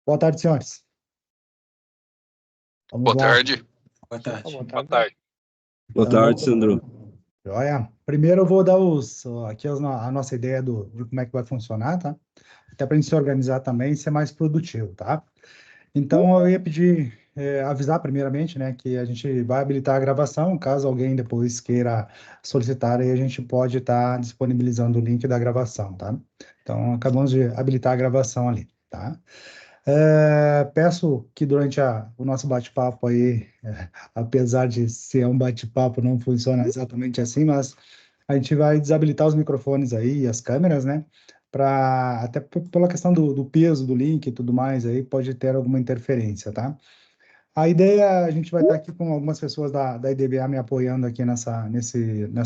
Boa tarde, senhores. Vamos Boa lá. tarde. Boa tarde. Boa tarde. Boa tarde, Sandro. Joia. Primeiro eu vou dar a nossa ideia de como é que vai funcionar, tá? Até para a gente se organizar também e ser mais produtivo, tá? Então eu ia pedir, avisar primeiramente, né, que a gente vai habilitar a gravação, caso alguém depois queira solicitar, aí a gente pode estar disponibilizando o link da gravação, tá? Então acabamos de habilitar a gravação ali, tá? Peço que durante o nosso bate-papo aí, apesar de ser um bate-papo, não funciona exatamente assim, mas a gente vai desabilitar os microfones aí e as câmeras, né? Até pela questão do peso do link e tudo mais, aí pode ter alguma interferência, tá? A ideia, a gente vai estar aqui com algumas pessoas da IDBA me apoiando aqui nessa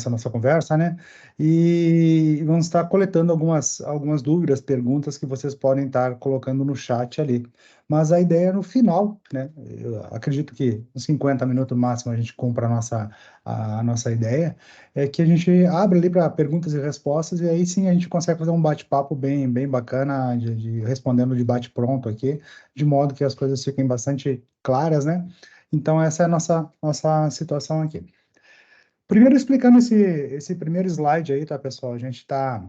nossa conversa, né? E vamos estar coletando algumas dúvidas, perguntas que vocês podem estar colocando no chat ali. Mas a ideia é no final, né? Eu acredito que uns 50 minutos máximo a gente cumpra a nossa ideia, é que a gente abre ali para perguntas e respostas, e aí sim a gente consegue fazer um bate-papo bem bacana, respondendo de bate-pronto aqui, de modo que as coisas fiquem bastante claras, né? Então, essa é a nossa situação aqui. Primeiro, explicando esse primeiro slide aí, tá, pessoal? A gente está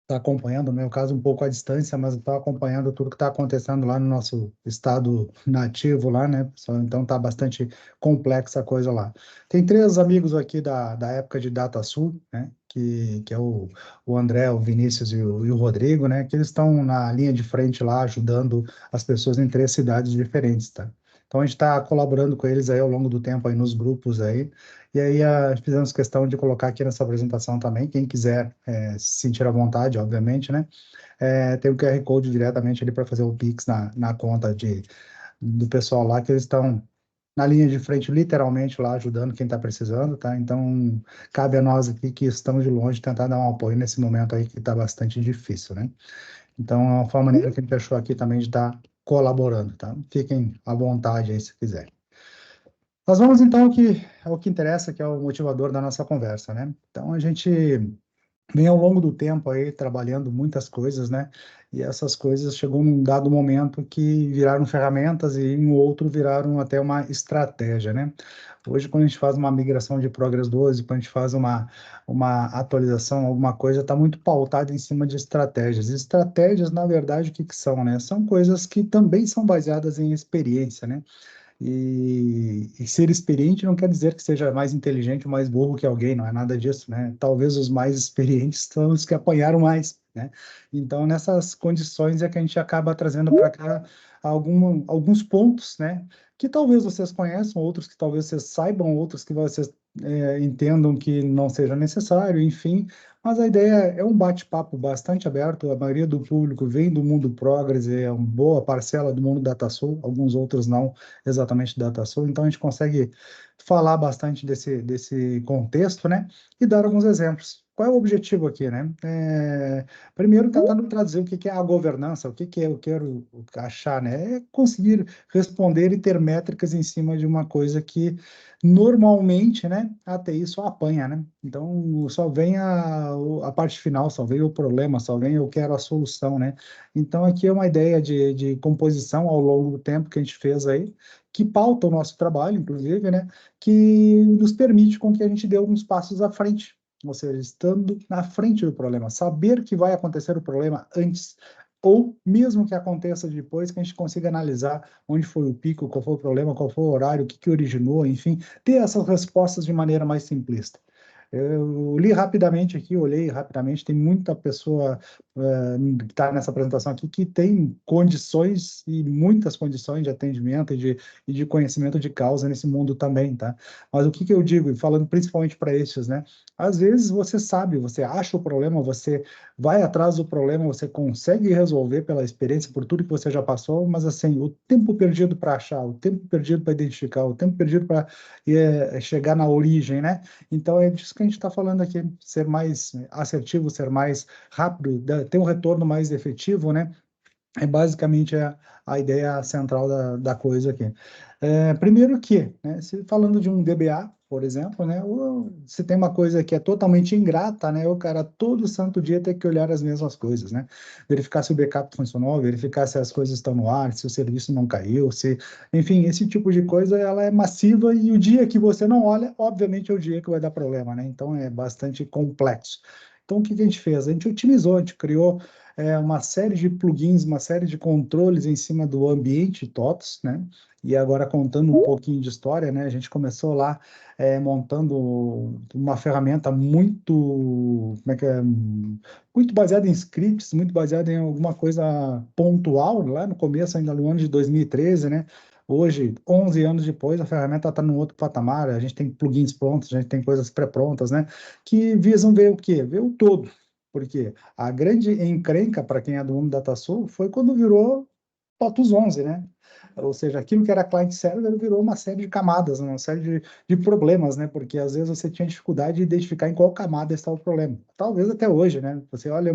acompanhando, no meu caso, um pouco à distância, mas está acompanhando tudo que está acontecendo lá no nosso estado nativo lá, né, pessoal? Então, está bastante complexa a coisa lá. Tem três amigos aqui da época de DataSul, né, que é o André, o Vinícius e o Rodrigo, né, que eles estão na linha de frente lá, ajudando as pessoas em três cidades diferentes, tá? Então, a gente está colaborando com eles aí ao longo do tempo aí nos grupos aí, e aí fizemos questão de colocar aqui nessa apresentação também, quem quiser se sentir à vontade, obviamente, né? Tem o QR Code diretamente ali para fazer o Pix na conta do pessoal lá, que eles estão na linha de frente, literalmente lá, ajudando quem está precisando, tá? Então, cabe a nós aqui que estamos de longe tentar dar um apoio nesse momento aí que está bastante difícil, né? Então, foi uma maneira que a gente achou aqui também de estar colaborando, tá? Fiquem à vontade aí se quiserem. Nós vamos então ao que interessa, que é o motivador da nossa conversa, né? Então, a gente vem ao longo do tempo aí trabalhando muitas coisas, né? E essas coisas chegou num dado momento que viraram ferramentas e em outro viraram até uma estratégia, né? Hoje, quando a gente faz uma migração de Progress 12, quando a gente faz uma atualização, alguma coisa, está muito pautado em cima de estratégias. E estratégias, na verdade, o que são, né? São coisas que também são baseadas em experiência, né? E ser experiente não quer dizer que seja mais inteligente ou mais burro que alguém, não é nada disso, né? Talvez os mais experientes são os que apanharam mais, né? Então, nessas condições é que a gente acaba trazendo para cá alguns pontos, né? Que talvez vocês conheçam, outros que talvez vocês saibam, outros que vocês entendam que não seja necessário, enfim. Mas a ideia é um bate-papo bastante aberto, a maioria do público vem do mundo Progress, é uma boa parcela do mundo DataSul, alguns outros não exatamente DataSul, então a gente consegue falar bastante desse contexto, né, e dar alguns exemplos. Qual é o objetivo aqui, né? Primeiro, tentando traduzir o que é a governança, o que eu quero achar, né? É conseguir responder e ter métricas em cima de uma coisa que normalmente, né, a TI só apanha, né? Então, só vem a parte final, só vem o problema, só vem eu quero a solução, né? Então, aqui é uma ideia de composição ao longo do tempo que a gente fez aí, que pauta o nosso trabalho, inclusive, né? Que nos permite com que a gente dê alguns passos à frente, ou seja, estando na frente do problema, saber que vai acontecer o problema antes, ou mesmo que aconteça depois, que a gente consiga analisar onde foi o pico, qual foi o problema, qual foi o horário, o que originou, enfim, ter essas respostas de maneira mais simplista. Eu li rapidamente aqui, olhei rapidamente, tem muita pessoa que está nessa apresentação aqui que tem condições e muitas condições de atendimento e de conhecimento de causa nesse mundo também, tá? Mas o que eu digo, falando principalmente para esses, né? Às vezes você sabe, você acha o problema, você vai atrás do problema, você consegue resolver pela experiência, por tudo que você já passou, mas assim, o tempo perdido para achar, o tempo perdido para identificar, o tempo perdido para chegar na origem, né? Então, é disso que a gente está falando aqui, ser mais assertivo, ser mais rápido, ter um retorno mais efetivo, né? É basicamente a ideia central da coisa aqui. Primeiro que, né, falando de um DBA, por exemplo, né? Ou se tem uma coisa que é totalmente ingrata, né? O cara todo santo dia tem que olhar as mesmas coisas, né? Verificar se o backup funcionou, verificar se as coisas estão no ar, se o serviço não caiu, se... Enfim, esse tipo de coisa, ela é massiva e o dia que você não olha, obviamente é o dia que vai dar problema, né? Então, é bastante complexo. Então, o que que a gente fez? A gente otimizou, a gente criou uma série de plugins, uma série de controles em cima do ambiente TOTS, né? E agora contando um pouquinho de história, né? A gente começou lá montando uma ferramenta muito, como é que é? Muito baseada em scripts, muito baseada em alguma coisa pontual, lá no começo, ainda no ano de 2013, né? Hoje, 11 anos depois, a ferramenta está num outro patamar, a gente tem plugins prontos, a gente tem coisas pré-prontas, né? Que visam ver o quê? Ver o todo. Porque a grande encrenca para quem é do mundo da DataSul foi quando virou TOTUS 11, né? Ou seja, aquilo que era client server virou uma série de camadas, uma série de problemas, né? Porque às vezes você tinha dificuldade de identificar em qual camada está o problema. Talvez até hoje, né? Você olha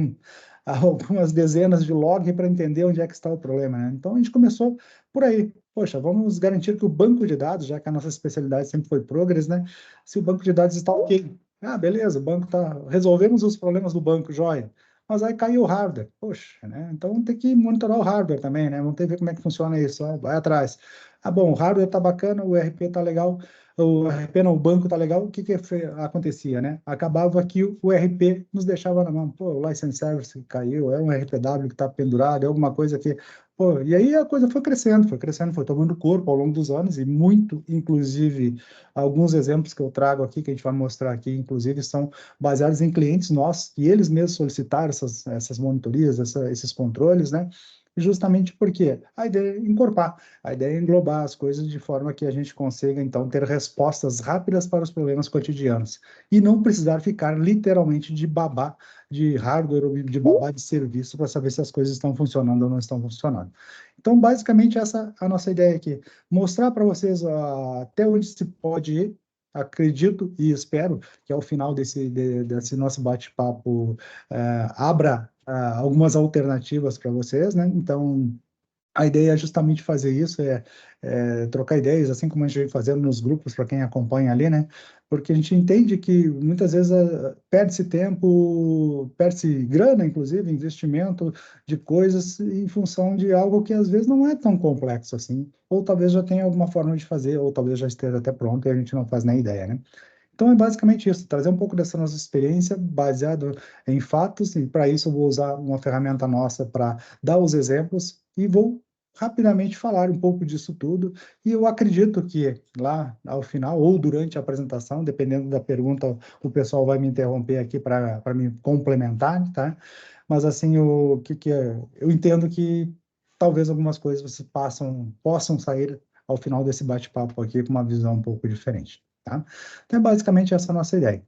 algumas dezenas de log para entender onde é que está o problema, né? Então a gente começou por aí. Poxa, vamos garantir que o banco de dados, já que a nossa especialidade sempre foi Progress, né? Se o banco de dados está ok. Ah, beleza, o banco está. Resolvemos os problemas do banco, joia. Mas aí caiu o hardware. Poxa, né? Então tem que monitorar o hardware também, né? Vamos ter que ver como é que funciona isso. Vai atrás. Ah, bom, o hardware tá bacana, o RP tá legal, o RP não, o banco tá legal. O que que acontecia, né? Acabava que o RP nos deixava na mão. Pô, o license service caiu, é um RPW que tá pendurado, é alguma coisa que... Pô, e aí a coisa foi crescendo, foi tomando corpo ao longo dos anos e muito, inclusive, alguns exemplos que eu trago aqui, que a gente vai mostrar aqui, inclusive, são baseados em clientes nossos, e eles mesmos solicitaram essas monitorias, esses controles, né? Justamente porque a ideia é encorpar, a ideia é englobar as coisas de forma que a gente consiga, então, ter respostas rápidas para os problemas cotidianos e não precisar ficar literalmente de babá de hardware ou de babá de serviço para saber se as coisas estão funcionando ou não estão funcionando. Então, basicamente, essa é a nossa ideia aqui. Mostrar para vocês até onde se pode ir. Acredito e espero que ao final desse nosso bate-papo abra algumas alternativas para vocês, né? Então, a ideia é justamente fazer isso, trocar ideias, assim como a gente vem fazendo nos grupos, para quem acompanha ali, né? Porque a gente entende que muitas vezes perde-se tempo, perde-se grana, inclusive, investimento de coisas em função de algo que às vezes não é tão complexo assim, ou talvez já tenha alguma forma de fazer, ou talvez já esteja até pronto e a gente não faz nem ideia, né? Então é basicamente isso, trazer um pouco dessa nossa experiência baseado em fatos, e para isso eu vou usar uma ferramenta nossa para dar os exemplos e vou rapidamente falar um pouco disso tudo. E eu acredito que lá ao final ou durante a apresentação, dependendo da pergunta, o pessoal vai me interromper aqui para me complementar, tá? Mas assim, o que é? Eu entendo que talvez algumas coisas você possam sair ao final desse bate-papo aqui com uma visão um pouco diferente, tá? Então, é basicamente essa a nossa ideia.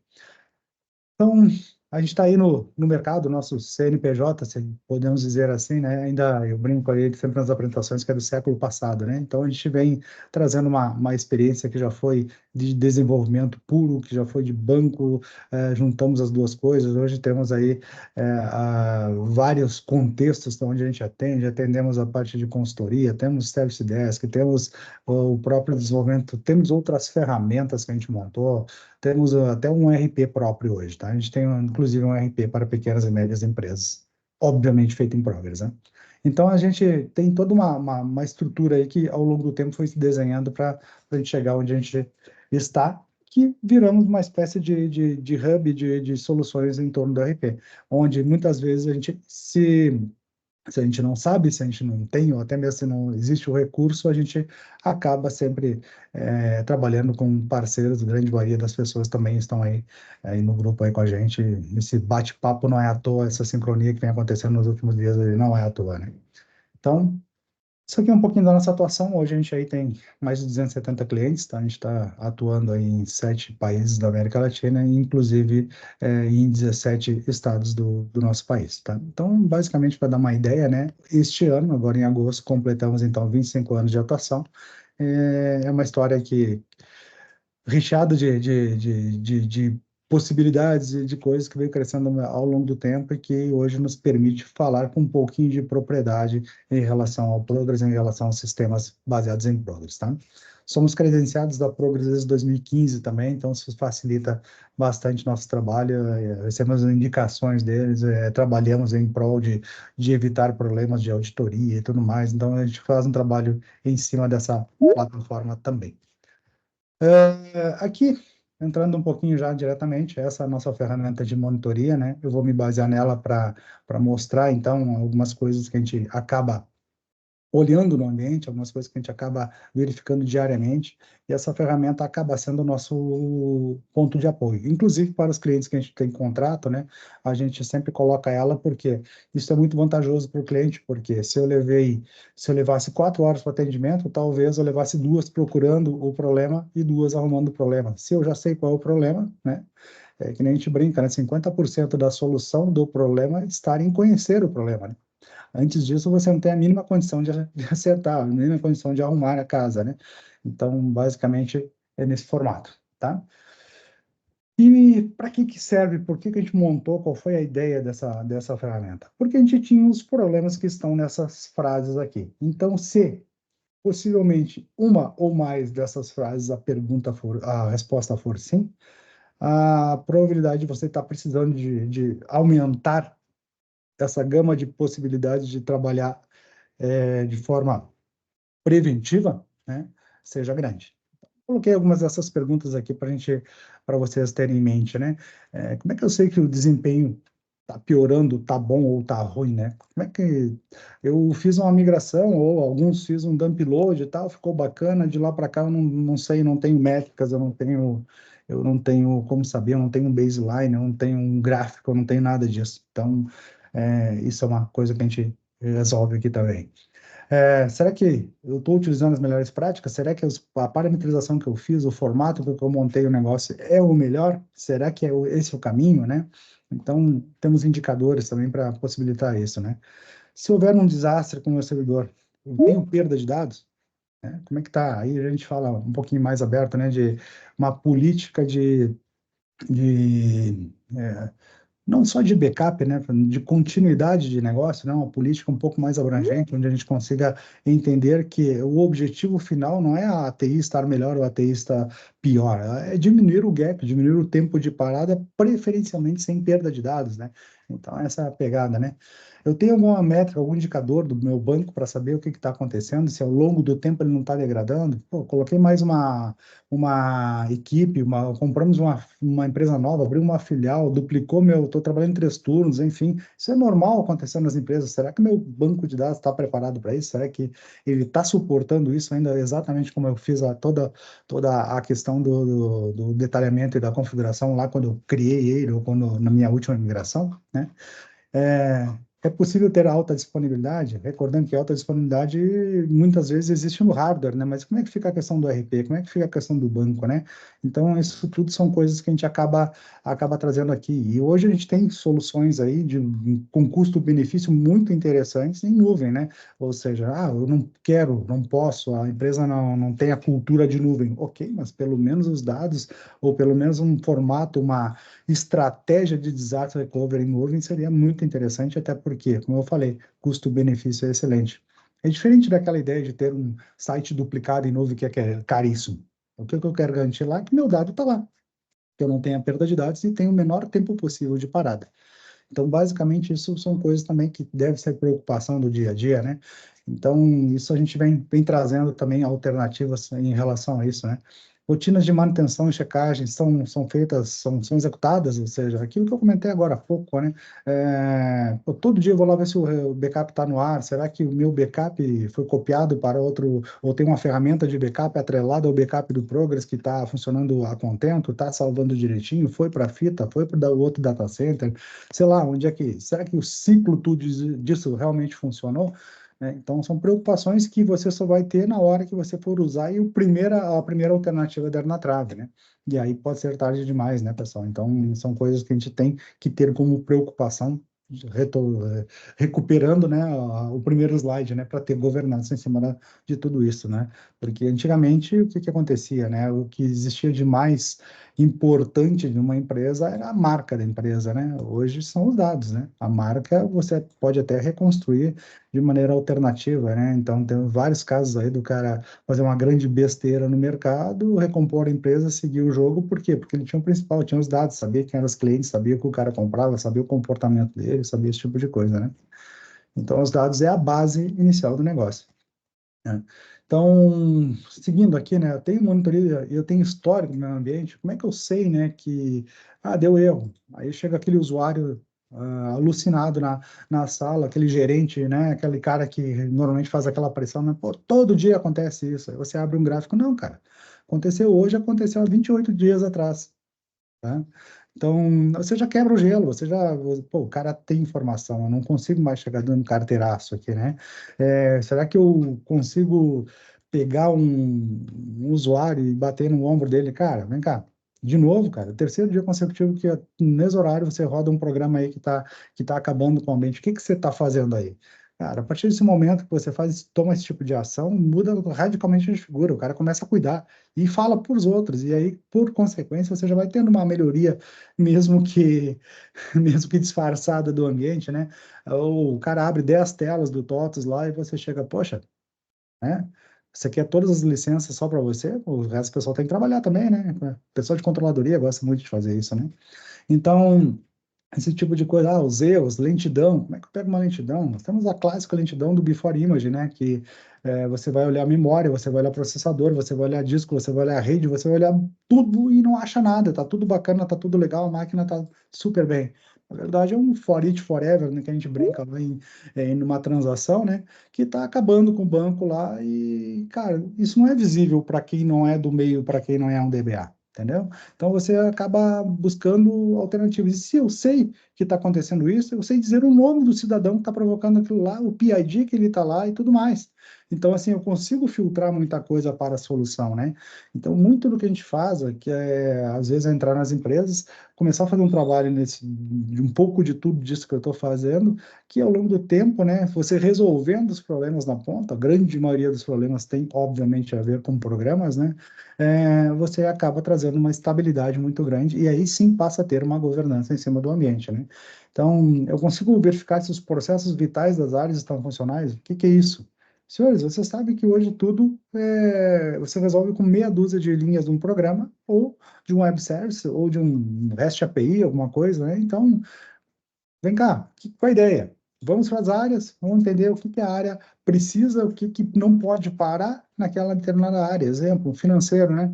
Então, a gente está aí no mercado, nosso CNPJ, se podemos dizer assim, né? Ainda eu brinco aí sempre nas apresentações que é do século passado, né? Então, a gente vem trazendo uma experiência que já foi de desenvolvimento puro, que já foi de banco, juntamos as duas coisas. Hoje temos aí vários contextos onde a gente atende, atendemos a parte de consultoria, temos service desk, temos o próprio desenvolvimento, temos outras ferramentas que a gente montou, temos até um RP próprio hoje, tá? A gente tem, inclusive, um RP para pequenas e médias empresas, obviamente feito em Progress, né? Então, a gente tem toda uma estrutura aí que, ao longo do tempo, foi se desenhando para a gente chegar onde a gente está, que viramos uma espécie de hub de soluções em torno do RP, onde muitas vezes a gente se a gente não sabe, se a gente não tem, ou até mesmo se não existe o recurso, a gente acaba sempre trabalhando com parceiros, grande maioria das pessoas também estão aí no grupo aí com a gente. Esse bate-papo não é à toa, essa sincronia que vem acontecendo nos últimos dias aí não é à toa, né? Então, isso aqui é um pouquinho da nossa atuação. Hoje a gente aí tem mais de 270 clientes, tá? A gente está atuando aí em 7 países da América Latina, inclusive em 17 estados do nosso país, tá? Então, basicamente, para dar uma ideia, né? Este ano, agora em agosto, completamos então 25 anos de atuação. É uma história que recheado de possibilidades e de coisas que veio crescendo ao longo do tempo e que hoje nos permite falar com um pouquinho de propriedade em relação ao Progress, em relação aos sistemas baseados em Progress, tá? Somos credenciados da Progress desde 2015 também, então isso facilita bastante nosso trabalho, recebemos indicações deles, trabalhamos em prol de evitar problemas de auditoria e tudo mais, então a gente faz um trabalho em cima dessa plataforma também. Aqui, entrando um pouquinho já diretamente, essa é a nossa ferramenta de monitoria, né? Eu vou me basear nela para mostrar, então, algumas coisas que a gente acaba olhando no ambiente, algumas coisas que a gente acaba verificando diariamente, e essa ferramenta acaba sendo o nosso ponto de apoio. Inclusive para os clientes que a gente tem contrato, né, a gente sempre coloca ela porque isso é muito vantajoso para o cliente, porque se eu levasse 4 horas para atendimento, talvez eu levasse 2 procurando o problema e 2 arrumando o problema. Se eu já sei qual é o problema, né, é que nem a gente brinca, né, 50% da solução do problema está em conhecer o problema, né? Antes disso, você não tem a mínima condição de acertar, a mínima condição de arrumar a casa, né? Então, basicamente, é nesse formato, tá? E para que serve? Por que a gente montou? Qual foi a ideia dessa ferramenta? Porque a gente tinha os problemas que estão nessas frases aqui. Então, se possivelmente uma ou mais dessas frases a resposta for sim, a probabilidade de você estar precisando de aumentar essa gama de possibilidades de trabalhar de forma preventiva, né, seja grande. Coloquei algumas dessas perguntas aqui para vocês terem em mente, né? Como é que eu sei que o desempenho está piorando, está bom ou está ruim, né? Como é que eu fiz uma migração ou alguns fiz um dump load e tal, ficou bacana, de lá para cá eu não sei, não tenho métricas, eu não tenho como saber, eu não tenho um baseline, eu não tenho um gráfico, eu não tenho nada disso. Então, isso é uma coisa que a gente resolve aqui também. Será que eu estou utilizando as melhores práticas? Será que a parametrização que eu fiz, o formato que eu montei o negócio é o melhor? Será que esse é o caminho, né? Então, temos indicadores também para possibilitar isso, né? Se houver um desastre com o meu servidor, eu tenho perda de dados, né? Como é que tá? Aí a gente fala um pouquinho mais aberto, né, de uma política de não só de backup, né, de continuidade de negócio, né, uma política um pouco mais abrangente, onde a gente consiga entender que o objetivo final não é a ATI estar melhor ou a ATI estar pior, é diminuir o gap, diminuir o tempo de parada, preferencialmente sem perda de dados, né? Então, essa é a pegada, né? Eu tenho alguma métrica, algum indicador do meu banco para saber o que está acontecendo, se ao longo do tempo ele não está degradando. Pô, coloquei mais uma equipe, compramos uma empresa nova, abriu uma filial, estou trabalhando em 3 turnos, enfim, isso é normal acontecendo nas empresas. Será que meu banco de dados está preparado para isso? Será que ele está suportando isso ainda exatamente como eu fiz toda a questão do detalhamento e da configuração lá quando eu criei ele ou quando na minha última migração, né? É, é possível ter alta disponibilidade, recordando que alta disponibilidade muitas vezes existe no hardware, né? Mas como é que fica a questão do RP? Como é que fica a questão do banco, né? Então, isso tudo são coisas que a gente acaba trazendo aqui. E hoje a gente tem soluções aí com custo-benefício muito interessantes em nuvem, né? Ou seja, eu não quero, não posso, a empresa não tem a cultura de nuvem. Ok, mas pelo menos os dados, ou pelo menos um formato, uma estratégia de disaster recovery em nuvem seria muito interessante, até porque, como eu falei, custo-benefício é excelente. É diferente daquela ideia de ter um site duplicado em nuvem que é caríssimo. O que eu quero garantir lá é que meu dado está lá, que eu não tenha perda de dados e tenha o menor tempo possível de parada. Então, basicamente, isso são coisas também que deve ser preocupação do dia a dia, né? Então, isso a gente vem trazendo também alternativas em relação a isso, né? Rotinas de manutenção e checagem são feitas, são executadas, ou seja, aquilo que eu comentei agora há pouco, né? Todo dia eu vou lá ver se o backup está no ar, será que o meu backup foi copiado para outro, ou tem uma ferramenta de backup atrelada ao backup do Progress que está funcionando a contento, está salvando direitinho, foi para a fita, foi para o outro data center, sei lá, será que o ciclo tudo disso realmente funcionou? Então, são preocupações que você só vai ter na hora que você for usar e a primeira alternativa der na trave, né? E aí pode ser tarde demais, né, pessoal? Então, são coisas que a gente tem que ter como preocupação, recuperando, né, o primeiro slide, né, para ter governança em cima de tudo isso, né? Porque antigamente, o que acontecia, né? O que existia de mais importante de uma empresa era a marca da empresa, né? Hoje são os dados, né? A marca você pode até reconstruir de maneira alternativa, né? Então, tem vários casos aí do cara fazer uma grande besteira no mercado, recompor a empresa, seguir o jogo, por quê? Porque ele tinha o principal, tinha os dados, sabia quem eram os clientes, sabia o que o cara comprava, sabia o comportamento dele, sabia esse tipo de coisa, né? Então, os dados é a base inicial do negócio, né? Então, seguindo aqui, né, eu tenho monitoria, eu tenho histórico no meu ambiente, como é que eu sei, né, que, deu erro? Aí chega aquele usuário alucinado na sala, aquele gerente, né, aquele cara que normalmente faz aquela pressão, né, pô, todo dia acontece isso. Aí você abre um gráfico, não, cara, aconteceu hoje, aconteceu há 28 dias atrás, tá? Então, você já quebra o gelo, você já, pô, o cara tem informação, eu não consigo mais chegar dando carteiraço aqui, né? Será que eu consigo pegar um usuário e bater no ombro dele? Cara, vem cá, de novo, cara, terceiro dia consecutivo que no mesmo horário você roda um programa aí que tá acabando com o ambiente, o que que você tá fazendo aí? Cara, a partir desse momento que você toma esse tipo de ação, muda radicalmente de figura, o cara começa a cuidar e fala para os outros, e aí, por consequência, você já vai tendo uma melhoria, mesmo que, mesmo que disfarçada do ambiente, né? Ou o cara abre 10 telas do TOTOS lá e você chega, poxa, né? Você quer todas as licenças só para você? O resto do pessoal tem que trabalhar também, né? O pessoal de controladoria gosta muito de fazer isso, né? Então, esse tipo de coisa, os erros, lentidão, como é que eu pego uma lentidão? Nós temos a clássica lentidão do Before Image, né, que você vai olhar a memória, você vai olhar processador, você vai olhar disco, você vai olhar a rede, você vai olhar tudo e não acha nada, tá tudo bacana, tá tudo legal, a máquina tá super bem. Na verdade, é um for it forever, né, que a gente brinca lá numa transação, né, que tá acabando com o banco lá e, cara, isso não é visível para quem não é do meio, para quem não é um DBA. Entendeu? Então você acaba buscando alternativas. E se eu sei que está acontecendo isso, eu sei dizer o nome do cidadão que está provocando aquilo lá, o PID que ele está lá e tudo mais. Então, assim, eu consigo filtrar muita coisa para a solução, né? Então, muito do que a gente faz, que é, às vezes, é entrar nas empresas, começar a fazer um trabalho de um pouco de tudo disso que eu estou fazendo, que ao longo do tempo, né, você resolvendo os problemas na ponta, a grande maioria dos problemas tem, obviamente, a ver com programas, né? Você acaba trazendo uma estabilidade muito grande e aí sim passa a ter uma governança em cima do ambiente, né? Então, eu consigo verificar se os processos vitais das áreas estão funcionais. O que que é isso? Senhores, você sabe que hoje tudo você resolve com meia dúzia de linhas de um programa ou de um web service ou de um REST API, alguma coisa, né? Então, vem cá, qual a ideia? Vamos para as áreas, vamos entender o que que a área precisa, o que que não pode parar naquela determinada área. Exemplo, financeiro, né?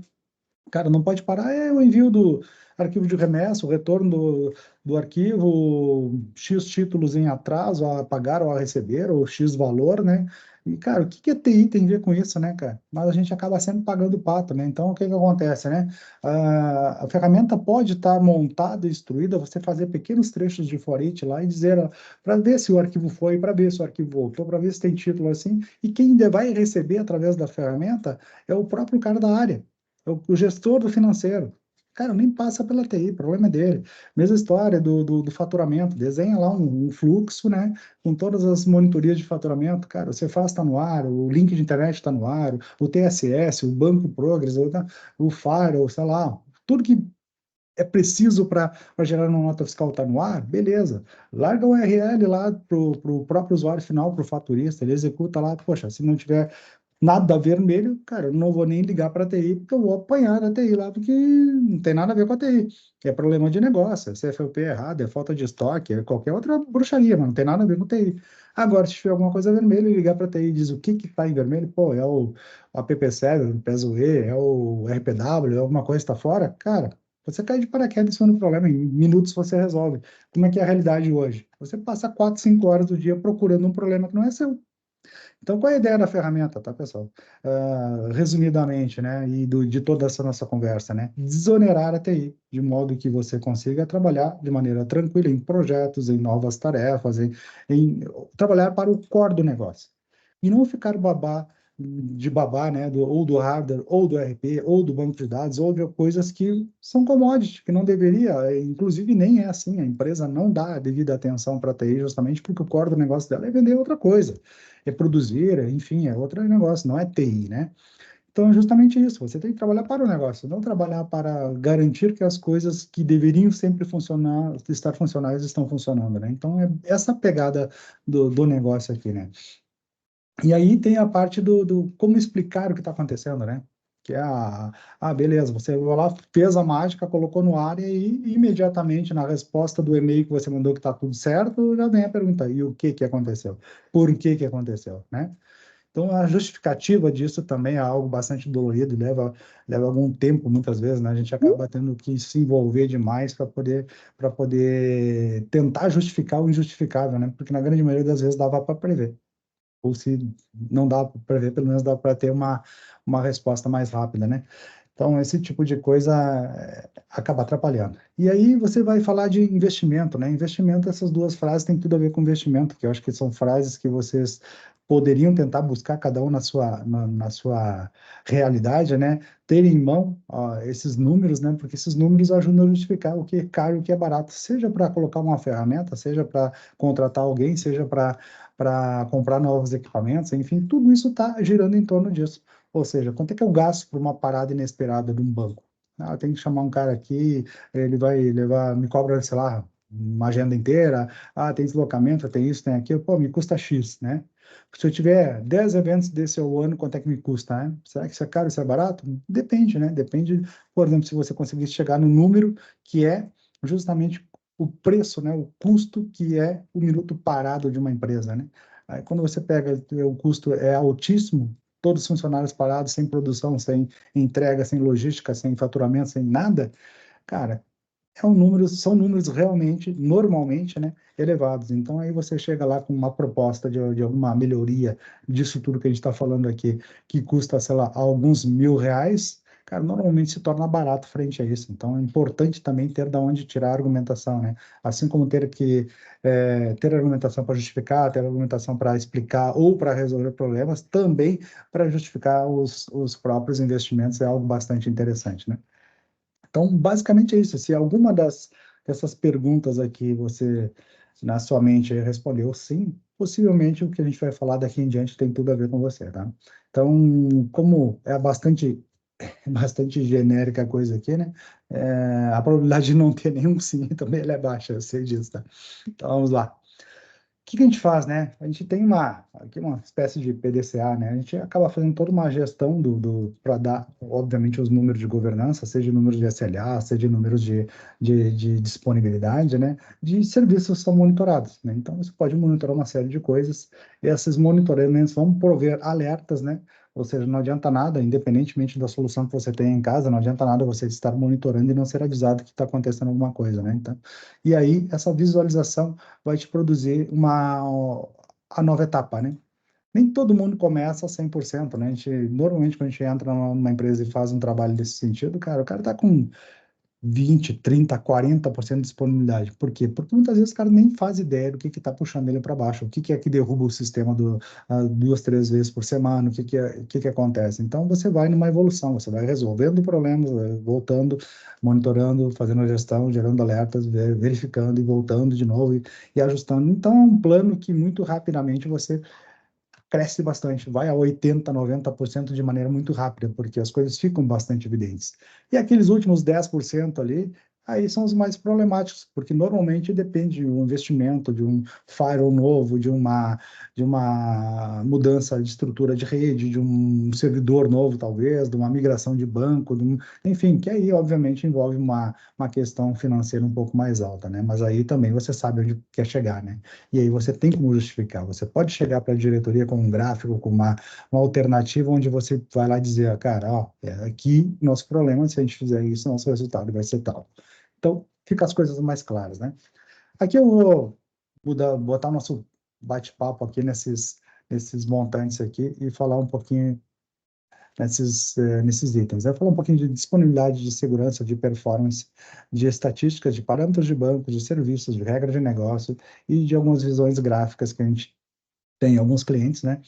Cara, não pode parar, é o envio do arquivo de remessa, o retorno do arquivo, X títulos em atraso a pagar ou a receber, ou X valor, né? E, cara, o que que a TI tem a ver com isso, né, cara? Mas a gente acaba sempre pagando o pato, né? Então, o que que acontece, né? A ferramenta pode estar montada e instruída, você fazer pequenos trechos de for each lá e dizer, para ver se o arquivo foi, para ver se o arquivo voltou, para ver se tem título assim, e quem ainda vai receber através da ferramenta é o próprio cara da área. O gestor do financeiro. Cara, nem passa pela TI, o problema é dele. Mesma história do faturamento, desenha lá um fluxo, né, com todas as monitorias de faturamento. Cara, o Cefaz está no ar, o link de internet está no ar, o TSS, o Banco Progress, o Faro, sei lá, tudo que é preciso para gerar uma nota fiscal está no ar, beleza. Larga o URL lá para o próprio usuário final, para o faturista, ele executa lá, poxa, se não tiver nada vermelho, cara, eu não vou nem ligar para a TI, porque eu vou apanhar da TI lá, porque não tem nada a ver com a TI. É problema de negócio, é CFOP errado, é falta de estoque, é qualquer outra bruxaria, mas não tem nada a ver com TI. Agora, se tiver alguma coisa vermelha, ligar para a TI e diz o que que está em vermelho, pô, é o app7, o PESOE, é o RPW, é alguma coisa que está fora, cara, você cai de paraquedas em cima do problema, em minutos você resolve. Como é que é a realidade hoje? Você passa 4, 5 horas do dia procurando um problema que não é seu. Então, qual é a ideia da ferramenta, tá, pessoal? Resumidamente, né, e de toda essa nossa conversa, né? Desonerar a TI, de modo que você consiga trabalhar de maneira tranquila em projetos, em novas tarefas, em trabalhar para o core do negócio. E não ficar babá, né, ou do hardware, ou do RP, ou do banco de dados, ou de coisas que são commodity, que não deveria, inclusive nem é assim, a empresa não dá a devida atenção para a TI justamente porque o core do negócio dela é vender outra coisa, é produzir, enfim, é outro negócio, não é TI, né? Então, é justamente isso. Você tem que trabalhar para o negócio, não trabalhar para garantir que as coisas que deveriam sempre funcionar, estar funcionais, estão funcionando, né? Então, é essa pegada do negócio aqui, né? E aí tem a parte do como explicar o que está acontecendo, né? Que é beleza, você vai lá, fez a mágica, colocou no ar e aí, imediatamente na resposta do e-mail que você mandou que está tudo certo, já vem a pergunta, e o que que aconteceu? Por que que aconteceu, né? Então, a justificativa disso também é algo bastante dolorido, leva algum tempo, muitas vezes, né? A gente acaba tendo que se envolver demais para poder tentar justificar o injustificável, né? Porque na grande maioria das vezes dava para prever. Ou se não dá para prever, pelo menos dá para ter uma resposta mais rápida, né? Então, esse tipo de coisa acaba atrapalhando. E aí você vai falar de investimento, né? Investimento, essas duas frases têm tudo a ver com investimento, que eu acho que são frases que vocês poderiam tentar buscar cada um na sua realidade, né? Ter em mão esses números, né? Porque esses números ajudam a justificar o que é caro e o que é barato, seja para colocar uma ferramenta, seja para contratar alguém, seja para comprar novos equipamentos, enfim, tudo isso está girando em torno disso. Ou seja, quanto é que eu gasto por uma parada inesperada de um banco? Ah, eu tenho que chamar um cara aqui, ele vai levar, me cobra, sei lá, uma agenda inteira. Ah, tem deslocamento, tem isso, tem aquilo. Pô, me custa X, né? Se eu tiver 10 eventos desse ao ano, quanto é que me custa, né? Será que isso é caro, isso é barato? Depende, né? Depende, por exemplo, se você conseguir chegar no número que é justamente o preço, né? O custo que é o minuto parado de uma empresa, né? Aí, quando você pega o custo é altíssimo, todos os funcionários parados, sem produção, sem entrega, sem logística, sem faturamento, sem nada, cara, são números realmente, normalmente, né, elevados. Então, aí você chega lá com uma proposta de alguma melhoria disso tudo que a gente está falando aqui, que custa, sei lá, alguns R$ 1.000, cara, normalmente se torna barato frente a isso. Então, é importante também ter da onde tirar a argumentação, né? Assim como ter que ter argumentação para justificar, ter argumentação para explicar ou para resolver problemas, também para justificar os próprios investimentos é algo bastante interessante, né? Então, basicamente é isso. Se alguma dessas perguntas aqui você, na sua mente, respondeu sim, possivelmente o que a gente vai falar daqui em diante tem tudo a ver com você, tá? Então, como é bastante, bastante genérica a coisa aqui, né? A probabilidade de não ter nenhum sim também ela é baixa, eu sei disso, tá? Então, vamos lá. Que a gente faz, né? A gente tem aqui uma espécie de PDCA, né? A gente acaba fazendo toda uma gestão para dar, obviamente, os números de governança, seja números de SLA, seja números de disponibilidade, né? De serviços que são monitorados, né? Então, você pode monitorar uma série de coisas, e esses monitoramentos vão prover alertas, né? Ou seja, não adianta nada, independentemente da solução que você tem em casa, não adianta nada você estar monitorando e não ser avisado que está acontecendo alguma coisa, né? Então, e aí, essa visualização vai te produzir a nova etapa, né? Nem todo mundo começa 100%, né? Normalmente, quando a gente entra numa empresa e faz um trabalho desse sentido, cara, o cara tá com 20, 30, 40% de disponibilidade. Por quê? Porque muitas vezes o cara nem faz ideia do que está puxando ele para baixo, o que é que derruba o sistema duas, três vezes por semana, o que acontece. Então, você vai numa evolução, você vai resolvendo problemas, voltando, monitorando, fazendo a gestão, gerando alertas, verificando e voltando de novo e ajustando. Então, é um plano que muito rapidamente você cresce bastante, vai a 80, 90% de maneira muito rápida, porque as coisas ficam bastante evidentes. E aqueles últimos 10% ali, aí são os mais problemáticos, porque normalmente depende de um investimento, de um firewall novo, de uma mudança de estrutura de rede, de um servidor novo, talvez, de uma migração de banco, enfim, que aí, obviamente, envolve uma questão financeira um pouco mais alta, né? Mas aí também você sabe onde quer chegar, né? E aí você tem como justificar. Você pode chegar para a diretoria com um gráfico, com uma alternativa onde você vai lá dizer, cara, ó, aqui nosso problema, se a gente fizer isso, nosso resultado vai ser tal. Então, fica as coisas mais claras, né? Aqui eu vou botar nosso bate-papo aqui nesses montantes aqui e falar um pouquinho nesses itens. Eu vou falar um pouquinho de disponibilidade, de segurança, de performance, de estatísticas, de parâmetros de banco, de serviços, de regra de negócio e de algumas visões gráficas que a gente tem em alguns clientes, né?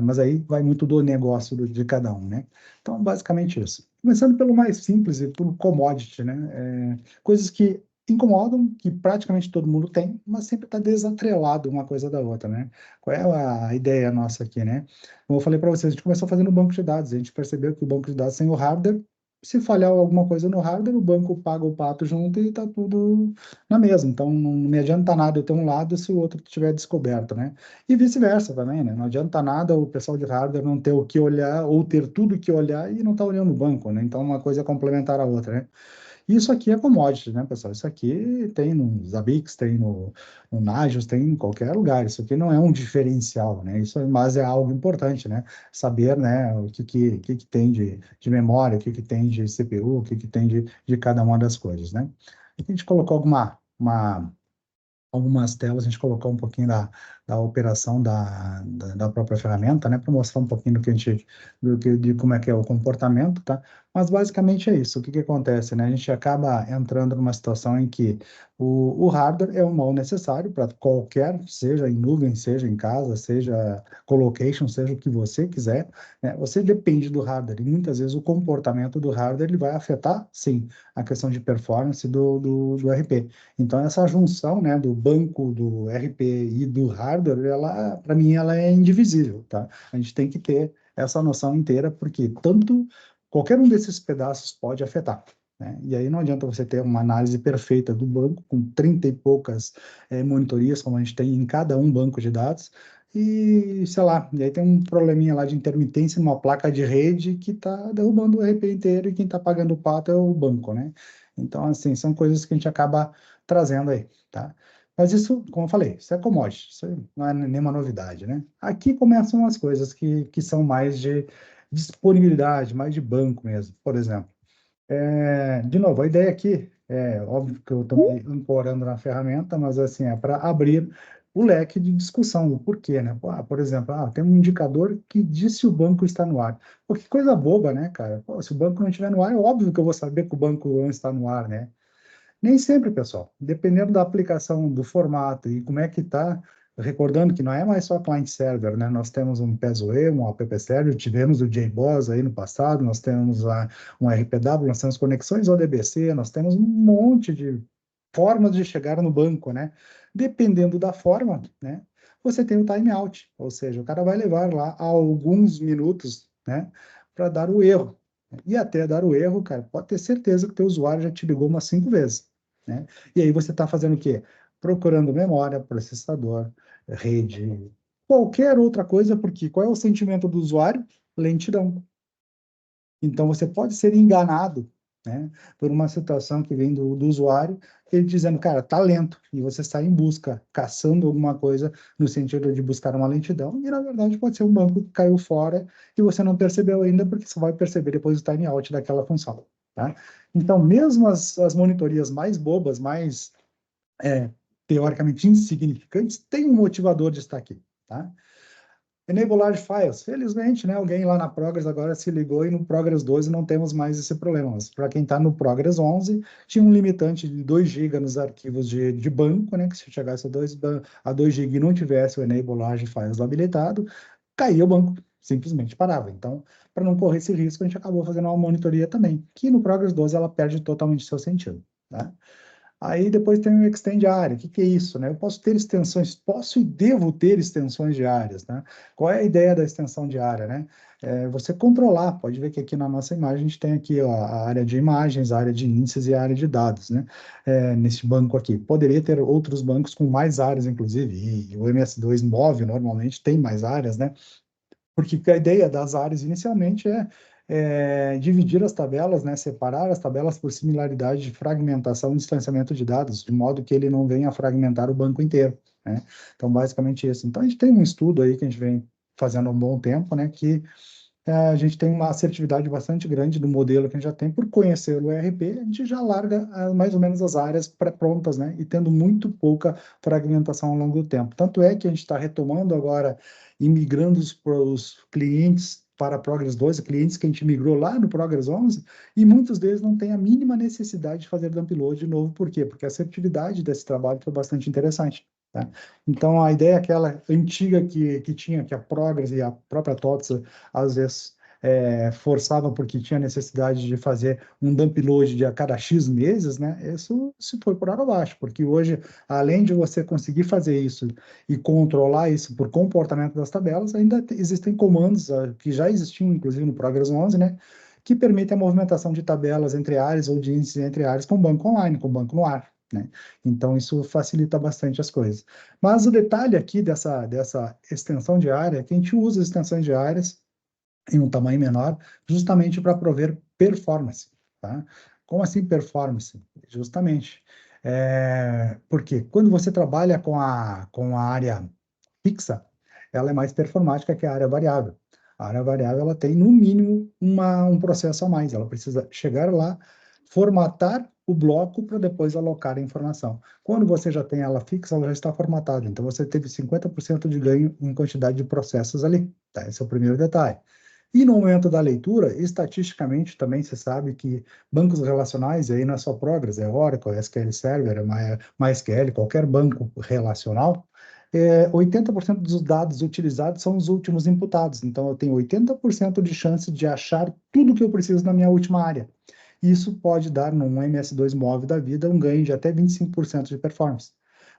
Mas aí vai muito do negócio de cada um, né? Então, basicamente isso. Começando pelo mais simples e pelo commodity, né? Coisas que incomodam, que praticamente todo mundo tem, mas sempre está desatrelado uma coisa da outra, né? Qual é a ideia nossa aqui, né? Como eu falei para vocês, a gente começou fazendo banco de dados, a gente percebeu que o banco de dados sem o hardware, se falhar alguma coisa no hardware, o banco paga o pato junto e está tudo na mesma. Então, não me adianta nada eu ter um lado se o outro estiver descoberto, né? E vice-versa também, né? Não adianta nada o pessoal de hardware não ter o que olhar ou ter tudo o que olhar e não estar olhando o banco, né? Então, uma coisa é complementar a outra, né? Isso aqui é commodity, né, pessoal? Isso aqui tem no Zabbix, tem no Nagios, tem em qualquer lugar. Isso aqui não é um diferencial, né? Isso, mas é algo importante, né? Saber, né, o que tem de memória, o que tem de CPU, o que tem de cada uma das coisas, né? Aqui a gente colocou algumas telas, a gente colocou um pouquinho da operação da própria ferramenta, né, para mostrar um pouquinho de como é que é o comportamento, tá? Mas basicamente é isso. O que que acontece, né? A gente acaba entrando numa situação em que o hardware é um mal necessário para qualquer, seja em nuvem, seja em casa, seja colocation, seja o que você quiser, né? Você depende do hardware e muitas vezes o comportamento do hardware ele vai afetar, sim, a questão de performance do RP. Então, essa junção, né, do banco, do RP e do hardware, ela, para mim, ela é indivisível, tá? A gente tem que ter essa noção inteira, porque tanto qualquer um desses pedaços pode afetar, né? E aí não adianta você ter uma análise perfeita do banco, com 30 e poucas monitorias, como a gente tem em cada um banco de dados, e, sei lá, e aí tem um probleminha lá de intermitência numa placa de rede que está derrubando o RP inteiro e quem está pagando o pato é o banco, né? Então, assim, são coisas que a gente acaba trazendo aí, tá? Mas isso, como eu falei, isso é commodity, isso não é nenhuma novidade, né? Aqui começam as coisas que são mais de disponibilidade, mais de banco mesmo, por exemplo. De novo, a ideia aqui, é óbvio que eu estou ancorando na ferramenta, mas assim, é para abrir o leque de discussão, o porquê, né? Por exemplo, tem um indicador que diz se o banco está no ar. Pô, que coisa boba, né, cara? Pô, se o banco não estiver no ar, é óbvio que eu vou saber que o banco não está no ar, né? Nem sempre, pessoal. Dependendo da aplicação, do formato e como é que está, recordando que não é mais só client-server, né? Nós temos um PESOE, um app server, tivemos o JBoss aí no passado, nós temos um RPW, nós temos conexões ODBC, nós temos um monte de formas de chegar no banco, né? Dependendo da forma, né? Você tem o timeout, ou seja, o cara vai levar lá alguns minutos, né? Para dar o erro. E até dar o erro, cara, pode ter certeza que o teu usuário já te ligou umas 5 vezes, né? E aí você está fazendo o quê? Procurando memória, processador, rede, qualquer outra coisa, porque qual é o sentimento do usuário? Lentidão. Então, você pode ser enganado, né, por uma situação que vem do usuário, ele dizendo, cara, tá lento, e você sai em busca, caçando alguma coisa no sentido de buscar uma lentidão, e na verdade pode ser um banco que caiu fora e você não percebeu ainda, porque você vai perceber depois o time out daquela função, tá? Então, mesmo as monitorias mais bobas, mais é, teoricamente insignificantes, têm um motivador de estar aqui, tá? Enable Large Files. Felizmente, né, alguém lá na Progress agora se ligou e no Progress 12 não temos mais esse problema. Mas para quem está no Progress 11, tinha um limitante de 2 GB nos arquivos de banco, né, que se chegasse a 2 GB e não tivesse o Enable Large Files habilitado, caía o banco, simplesmente parava. Então, para não correr esse risco, a gente acabou fazendo uma monitoria também, que no Progress 12 ela perde totalmente seu sentido, tá? Aí depois tem o Extend Área. O que que é isso, né? Eu posso ter extensões, posso e devo ter extensões de áreas, né? Qual é a ideia da extensão de área, né? Você controlar, pode ver que aqui na nossa imagem a gente tem aqui ó, a área de imagens, a área de índices e a área de dados, né? Nesse banco aqui. Poderia ter outros bancos com mais áreas, inclusive, e o MS2 move normalmente tem mais áreas, né? Porque a ideia das áreas inicialmente é dividir as tabelas, né, separar as tabelas por similaridade de fragmentação e distanciamento de dados, de modo que ele não venha a fragmentar o banco inteiro, né? Então, basicamente isso. Então, a gente tem um estudo aí que a gente vem fazendo há um bom tempo, né, que a gente tem uma assertividade bastante grande do modelo que a gente já tem, por conhecer o ERP, a gente já larga mais ou menos as áreas pré-prontas, né? E tendo muito pouca fragmentação ao longo do tempo. Tanto é que a gente está retomando agora e migrando os clientes para Progress 12, clientes que a gente migrou lá no Progress 11, e muitos deles não têm a mínima necessidade de fazer download de novo. Por quê? Porque a assertividade desse trabalho foi bastante interessante. Tá? Então, a ideia é aquela antiga que tinha, que a Progress e a própria TOTS às vezes forçava porque tinha necessidade de fazer um dump load de a cada X meses, né? Isso se foi por água abaixo, porque hoje, além de você conseguir fazer isso e controlar isso por comportamento das tabelas, ainda existem comandos que já existiam, inclusive no Progress 11, né? Que permitem a movimentação de tabelas entre áreas ou de índices entre áreas com banco online, com banco no ar, né? Então, isso facilita bastante as coisas. Mas o detalhe aqui dessa extensão de área é que a gente usa extensões de áreas em um tamanho menor, justamente para prover performance, tá? Como assim performance? Justamente. Porque quando você trabalha com a área fixa, ela é mais performática que a área variável. A área variável, ela tem, no mínimo, um processo a mais. Ela precisa chegar lá, formatar o bloco para depois alocar a informação. Quando você já tem ela fixa, ela já está formatada. Então, você teve 50% de ganho em quantidade de processos ali. Tá? Esse é o primeiro detalhe. E no momento da leitura, estatisticamente também se sabe que bancos relacionais, e aí não é só Progress, é Oracle, é SQL Server, é MySQL, qualquer banco relacional, 80% dos dados utilizados são os últimos imputados. Então, eu tenho 80% de chance de achar tudo que eu preciso na minha última área. Isso pode dar, num MS2 móvel da vida, um ganho de até 25% de performance.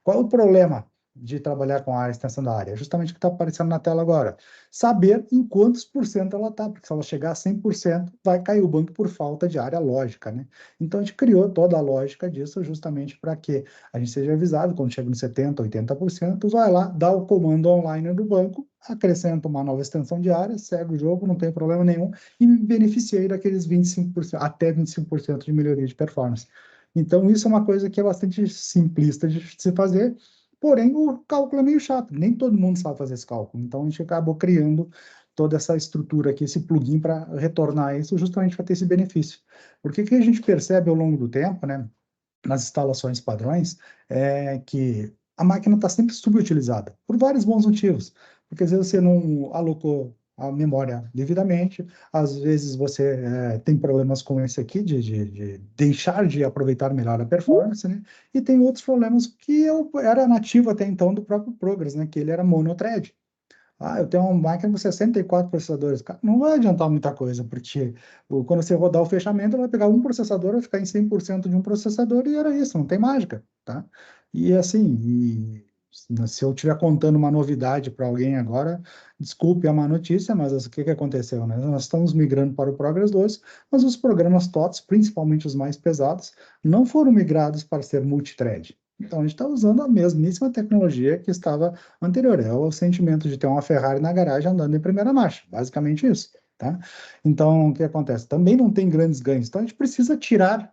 Qual é o problema de trabalhar com a extensão da área? Justamente o que está aparecendo na tela agora. Saber em quantos por cento ela está, porque se ela chegar a 100%, vai cair o banco por falta de área lógica, né? Então, a gente criou toda a lógica disso justamente para que a gente seja avisado quando chega nos 70%, 80%, vai lá, dá o comando online do banco, acrescenta uma nova extensão de área, segue o jogo, não tem problema nenhum, e me beneficiei daqueles 25%, até 25% de melhoria de performance. Então, isso é uma coisa que é bastante simplista de se fazer, porém, o cálculo é meio chato, nem todo mundo sabe fazer esse cálculo. Então, a gente acabou criando toda essa estrutura aqui, esse plugin para retornar isso, justamente para ter esse benefício. Porque o que a gente percebe ao longo do tempo, né, nas instalações padrões, é que a máquina está sempre subutilizada, por vários bons motivos. Porque às vezes você não alocou a memória devidamente, às vezes você tem problemas com esse aqui, de deixar de aproveitar melhor a performance, né? E tem outros problemas que era nativo até então do próprio Progress, né? Que ele era monothread. Eu tenho uma máquina com 64 processadores. Cara, não vai adiantar muita coisa, porque quando você rodar o fechamento, ela vai pegar um processador, vai ficar em 100% de um processador e era isso, não tem mágica, tá? E assim, se eu estiver contando uma novidade para alguém agora, desculpe a má notícia, mas o que aconteceu, né? Nós estamos migrando para o Progress 2, mas os programas TOTS, principalmente os mais pesados, não foram migrados para ser multithread. Então, a gente está usando a mesmíssima tecnologia que estava anterior. É o sentimento de ter uma Ferrari na garagem andando em primeira marcha. Basicamente isso, tá? Então, o que acontece? Também não tem grandes ganhos. Então, a gente precisa tirar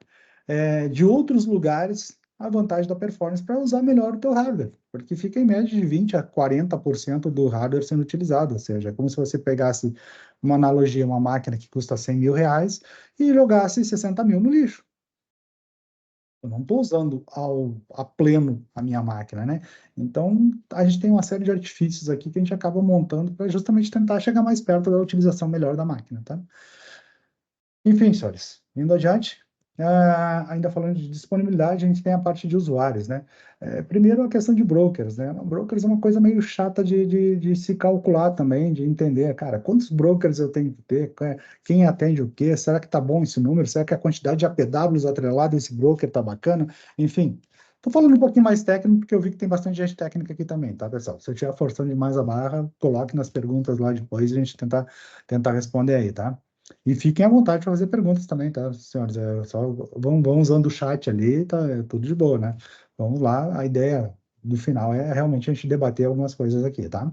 de outros lugares a vantagem da performance para usar melhor o teu hardware, porque fica em média de 20 a 40% do hardware sendo utilizado, ou seja, é como se você pegasse uma analogia, uma máquina que custa 100 mil reais e jogasse 60 mil no lixo. Eu não estou usando a pleno a minha máquina, né? Então, a gente tem uma série de artifícios aqui que a gente acaba montando para justamente tentar chegar mais perto da utilização melhor da máquina, tá? Enfim, senhores, indo adiante, ainda falando de disponibilidade, a gente tem a parte de usuários, né? Primeiro, a questão de brokers, né? Brokers é uma coisa meio chata de se calcular também, de entender, cara, quantos brokers eu tenho que ter, quem atende o quê, será que tá bom esse número, será que a quantidade de APWs atrelada a esse broker tá bacana? Enfim, tô falando um pouquinho mais técnico, porque eu vi que tem bastante gente técnica aqui também, tá, pessoal? Se eu estiver forçando demais a barra, coloque nas perguntas lá depois e a gente tentar responder aí, tá? E fiquem à vontade para fazer perguntas também, tá, senhores? Vão usando o chat ali, tá? É tudo de boa, né? Vamos lá, a ideia do final é realmente a gente debater algumas coisas aqui, tá?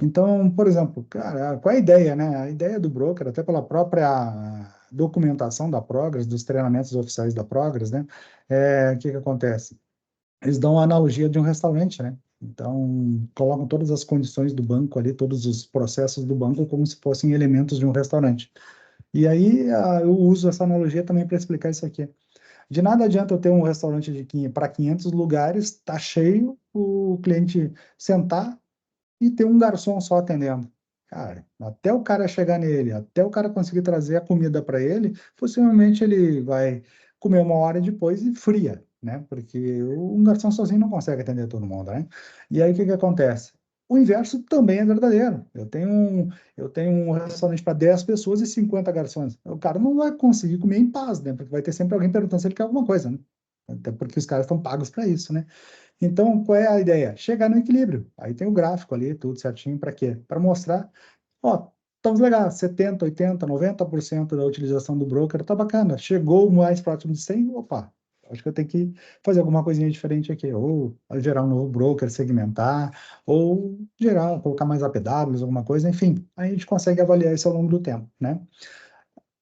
Então, por exemplo, cara, qual é a ideia, né? A ideia do broker, até pela própria documentação da Progress, dos treinamentos oficiais da Progress, né? O que que acontece? Eles dão a analogia de um restaurante, né? Então, colocam todas as condições do banco ali, todos os processos do banco como se fossem elementos de um restaurante. E aí eu uso essa analogia também para explicar isso aqui. De nada adianta eu ter um restaurante para 500 lugares, tá cheio, o cliente sentar e ter um garçom só atendendo. Cara, até o cara chegar nele, até o cara conseguir trazer a comida para ele, possivelmente ele vai comer uma hora depois e fria, né? Porque um garçom sozinho não consegue atender todo mundo, né? E aí o que que acontece? O inverso também é verdadeiro. Eu tenho um restaurante para 10 pessoas e 50 garçons. O cara não vai conseguir comer em paz, né? Porque vai ter sempre alguém perguntando se ele quer alguma coisa, né? Até porque os caras estão pagos para isso, né? Então, qual é a ideia? Chegar no equilíbrio. Aí tem o gráfico ali, tudo certinho, para quê? Para mostrar, ó, estamos legal, 70, 80, 90% da utilização do broker, tá bacana. Chegou mais próximo de 100, opa, acho que eu tenho que fazer alguma coisinha diferente aqui, ou gerar um novo broker, segmentar, ou gerar, colocar mais APWs, alguma coisa, enfim, aí a gente consegue avaliar isso ao longo do tempo, né?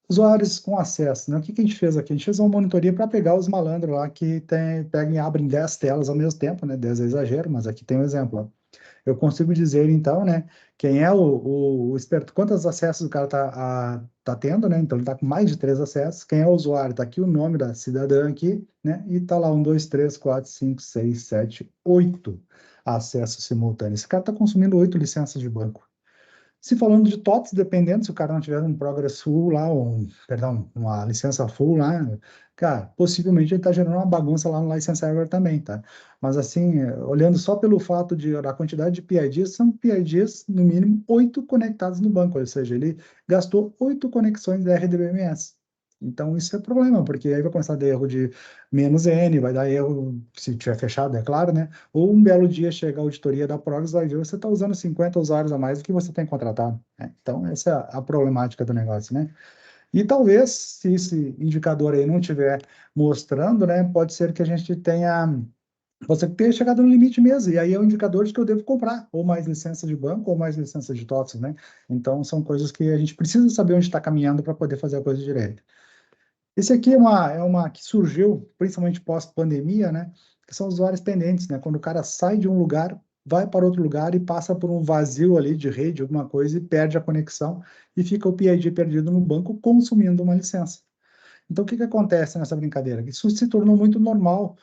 Usuários com acesso, né? O que que a gente fez aqui? A gente fez uma monitoria para pegar os malandros lá que pegam e abrem 10 telas ao mesmo tempo, né? 10 é exagero, mas aqui tem um exemplo, ó. Eu consigo dizer, então, né, quem é o esperto, quantos acessos o cara tá tendo, né? Então, ele tá com mais de 3 acessos. Quem é o usuário? Tá aqui o nome da cidadã aqui, né? E tá lá 1, 2, 3, 4, 5, 6, 7, 8 acessos simultâneos. Esse cara tá consumindo 8 licenças de banco. Se falando de TOTS, dependendo, se o cara não tiver um Progress Full lá, perdão, uma licença full lá, cara, possivelmente ele está gerando uma bagunça lá no License Server também, tá? Mas assim, olhando só pelo fato da quantidade de PIDs, são PIDs, no mínimo, 8 conectados no banco, ou seja, ele gastou 8 conexões da RDBMS. Então, isso é problema, porque aí vai começar a dar erro de -N, vai dar erro, se tiver fechado, é claro, né? Ou um belo dia chega a auditoria da Progress, vai ver você está usando 50 usuários a mais do que você tem contratado, né? Então, essa é a problemática do negócio, né? E talvez, se esse indicador aí não estiver mostrando, né, pode ser que a gente você tenha chegado no limite mesmo, e aí é o indicador de que eu devo comprar, ou mais licença de banco, ou mais licença de TOTS, né? Então, são coisas que a gente precisa saber onde está caminhando para poder fazer a coisa direito. Esse aqui é uma que surgiu, principalmente pós-pandemia, né? Que são usuários pendentes, né? Quando o cara sai de um lugar, vai para outro lugar e passa por um vazio ali de rede, alguma coisa, e perde a conexão e fica o PID perdido no banco consumindo uma licença. Então, o que que acontece nessa brincadeira? Isso se tornou muito normal,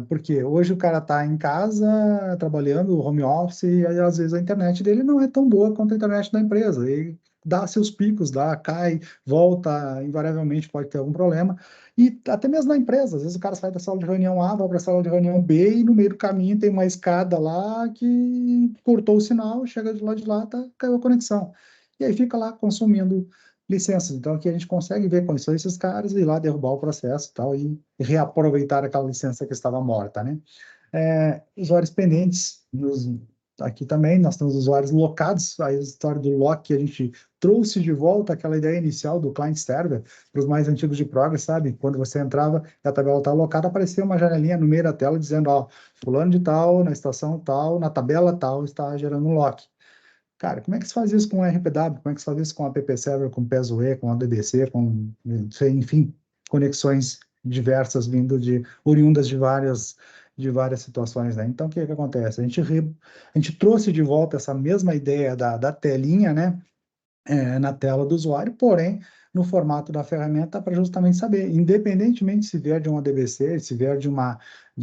porque hoje o cara está em casa, trabalhando, home office, e aí, às vezes a internet dele não é tão boa quanto a internet da empresa. E dá seus picos, cai, volta, invariavelmente pode ter algum problema. E até mesmo na empresa, às vezes o cara sai da sala de reunião A, vai para a sala de reunião B, e no meio do caminho tem uma escada lá que cortou o sinal, chega de lá, caiu a conexão. E aí fica lá consumindo licenças. Então, aqui a gente consegue ver quais são esses caras e ir lá derrubar o processo e tal, e reaproveitar aquela licença que estava morta, né? Usuários pendentes, aqui também nós temos usuários locados, a história do lock, a gente trouxe de volta aquela ideia inicial do client server para os mais antigos de Progress, sabe? Quando você entrava e a tabela estava locada, aparecia uma janelinha no meio da tela dizendo, ó, fulano de tal, na estação tal, na tabela tal, está gerando um lock. Cara, como é que se faz isso com o RPW? Como é que se faz isso com a app Server, com o PESUE, com a DDC, enfim, conexões diversas oriundas de várias situações, né? Então, o que que acontece? A gente trouxe de volta essa mesma ideia da telinha, né? Na tela do usuário, porém, no formato da ferramenta, para justamente saber, independentemente se vier de uma DBC, se vier de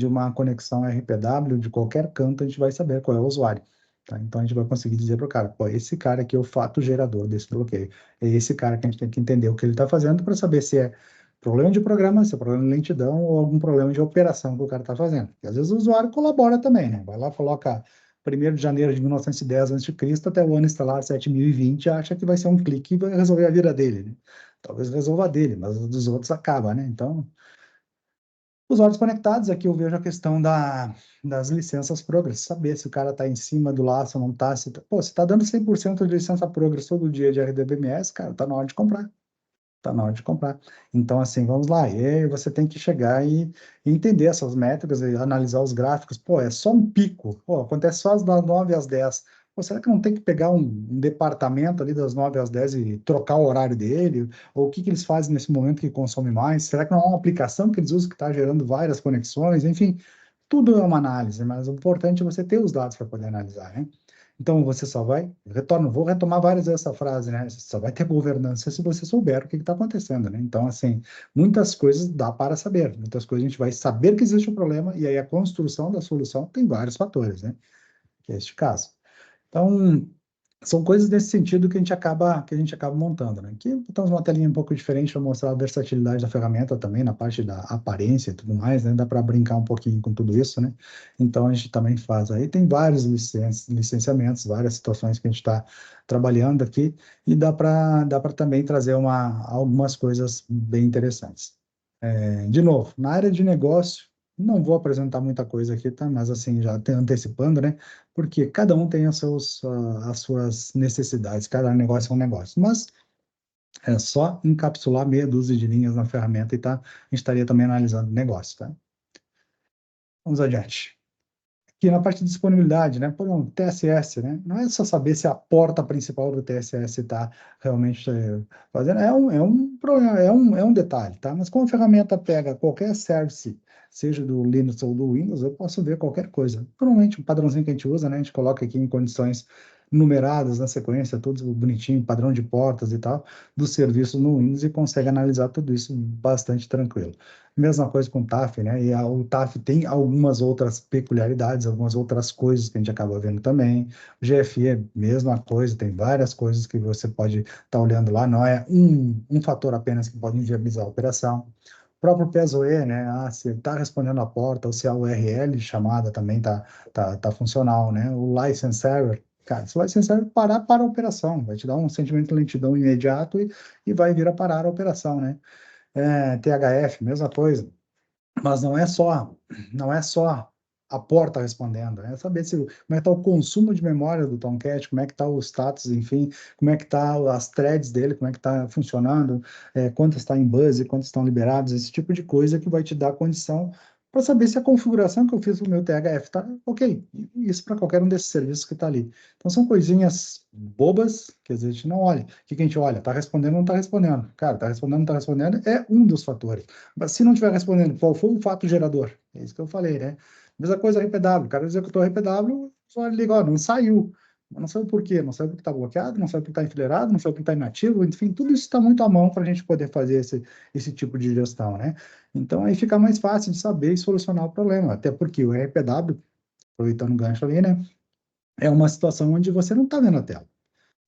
uma conexão RPW, de qualquer canto, a gente vai saber qual é o usuário. Tá? Então, a gente vai conseguir dizer para o cara, pô, esse cara aqui é o fato gerador desse bloqueio. É esse cara que a gente tem que entender o que ele está fazendo para saber se é problema de programa, se é problema de lentidão ou algum problema de operação que o cara está fazendo. E às vezes o usuário colabora também, né? Vai lá, coloca 1º de janeiro de 1910 a.C. até o ano estelar 7020, acha que vai ser um clique e vai resolver a vida dele, né? Talvez resolva a dele, mas os dos outros acaba, né? Então, usuários conectados, aqui eu vejo a questão das licenças Progress, saber se o cara está em cima do laço ou não está. Pô, se está dando 100% de licença Progress todo dia de RDBMS, cara, está na hora de comprar. Está na hora de comprar. Então, assim, vamos lá. E aí você tem que chegar e entender essas métricas e analisar os gráficos. Pô, é só um pico. Pô, acontece só das 9 às 10. Pô, será que não tem que pegar um departamento ali das 9 às 10 e trocar o horário dele? Ou o que que eles fazem nesse momento que consome mais? Será que não é uma aplicação que eles usam que está gerando várias conexões? Enfim, tudo é uma análise, mas o importante é você ter os dados para poder analisar, né? Então, você só vou retomar várias dessa frase, né? Você só vai ter governança se você souber o que está acontecendo, né? Então, assim, muitas coisas dá para saber, muitas coisas a gente vai saber que existe um problema, e aí a construção da solução tem vários fatores, né? Que é este caso. Então, são coisas nesse sentido que a gente acaba montando, né? Aqui temos uma telinha um pouco diferente para mostrar a versatilidade da ferramenta também, na parte da aparência e tudo mais, né? Dá para brincar um pouquinho com tudo isso, né? Então a gente também faz. Aí tem vários licenciamentos, várias situações que a gente está trabalhando aqui, e dá para também trazer algumas coisas bem interessantes. De novo, na área de negócio, não vou apresentar muita coisa aqui, tá? Mas assim, já antecipando, né? Porque cada um tem as suas necessidades, cada negócio é um negócio. Mas é só encapsular meia dúzia de linhas na ferramenta e tá, a gente estaria também analisando o negócio, tá? Vamos adiante. Aqui na parte de disponibilidade, né? Por exemplo, TSS, né? Não é só saber se a porta principal do TSS está realmente fazendo, é um problema, é um detalhe, tá? Mas como a ferramenta pega qualquer service, seja do Linux ou do Windows, eu posso ver qualquer coisa. Normalmente, o padrãozinho que a gente usa, né? A gente coloca aqui em condições numeradas na sequência, tudo bonitinho, padrão de portas e tal, do serviço no Windows e consegue analisar tudo isso bastante tranquilo. Mesma coisa com o TAF, né? E o TAF tem algumas outras peculiaridades, algumas outras coisas que a gente acaba vendo também. O GFI é a mesma coisa, tem várias coisas que você pode estar olhando lá, não é um fator apenas que pode inviabilizar a operação. O próprio PSOE, né? Se está respondendo a porta ou se a URL chamada também tá funcional, né? O license server, cara, se o license server parar, para a operação, vai te dar um sentimento de lentidão imediato e vai vir a parar a operação, né? THF, mesma coisa. Mas não é só a porta respondendo, é saber como é que está o consumo de memória do Tomcat, como é que está o status, enfim, como é que está as threads dele, como é que está funcionando, quantas está em buzz, quantas estão liberados, esse tipo de coisa que vai te dar condição para saber se a configuração que eu fiz no meu THF está ok. E isso para qualquer um desses serviços que está ali. Então são coisinhas bobas que às vezes a gente não olha. O que que a gente olha? Está respondendo ou não está respondendo? Cara, está respondendo ou não está respondendo é um dos fatores. Mas se não estiver respondendo qual foi o fato gerador, é isso que eu falei, né? Mesma coisa RPW, o cara executou RPW, só liga, ó, não saiu. Mas não sabe por quê, não sabe porque está bloqueado, não sabe porque está enfileirado, não sabe porque está inativo, enfim, tudo isso está muito à mão para a gente poder fazer esse tipo de gestão, né? Então aí fica mais fácil de saber e solucionar o problema, até porque o RPW, aproveitando o gancho ali, né? É uma situação onde você não está vendo a tela.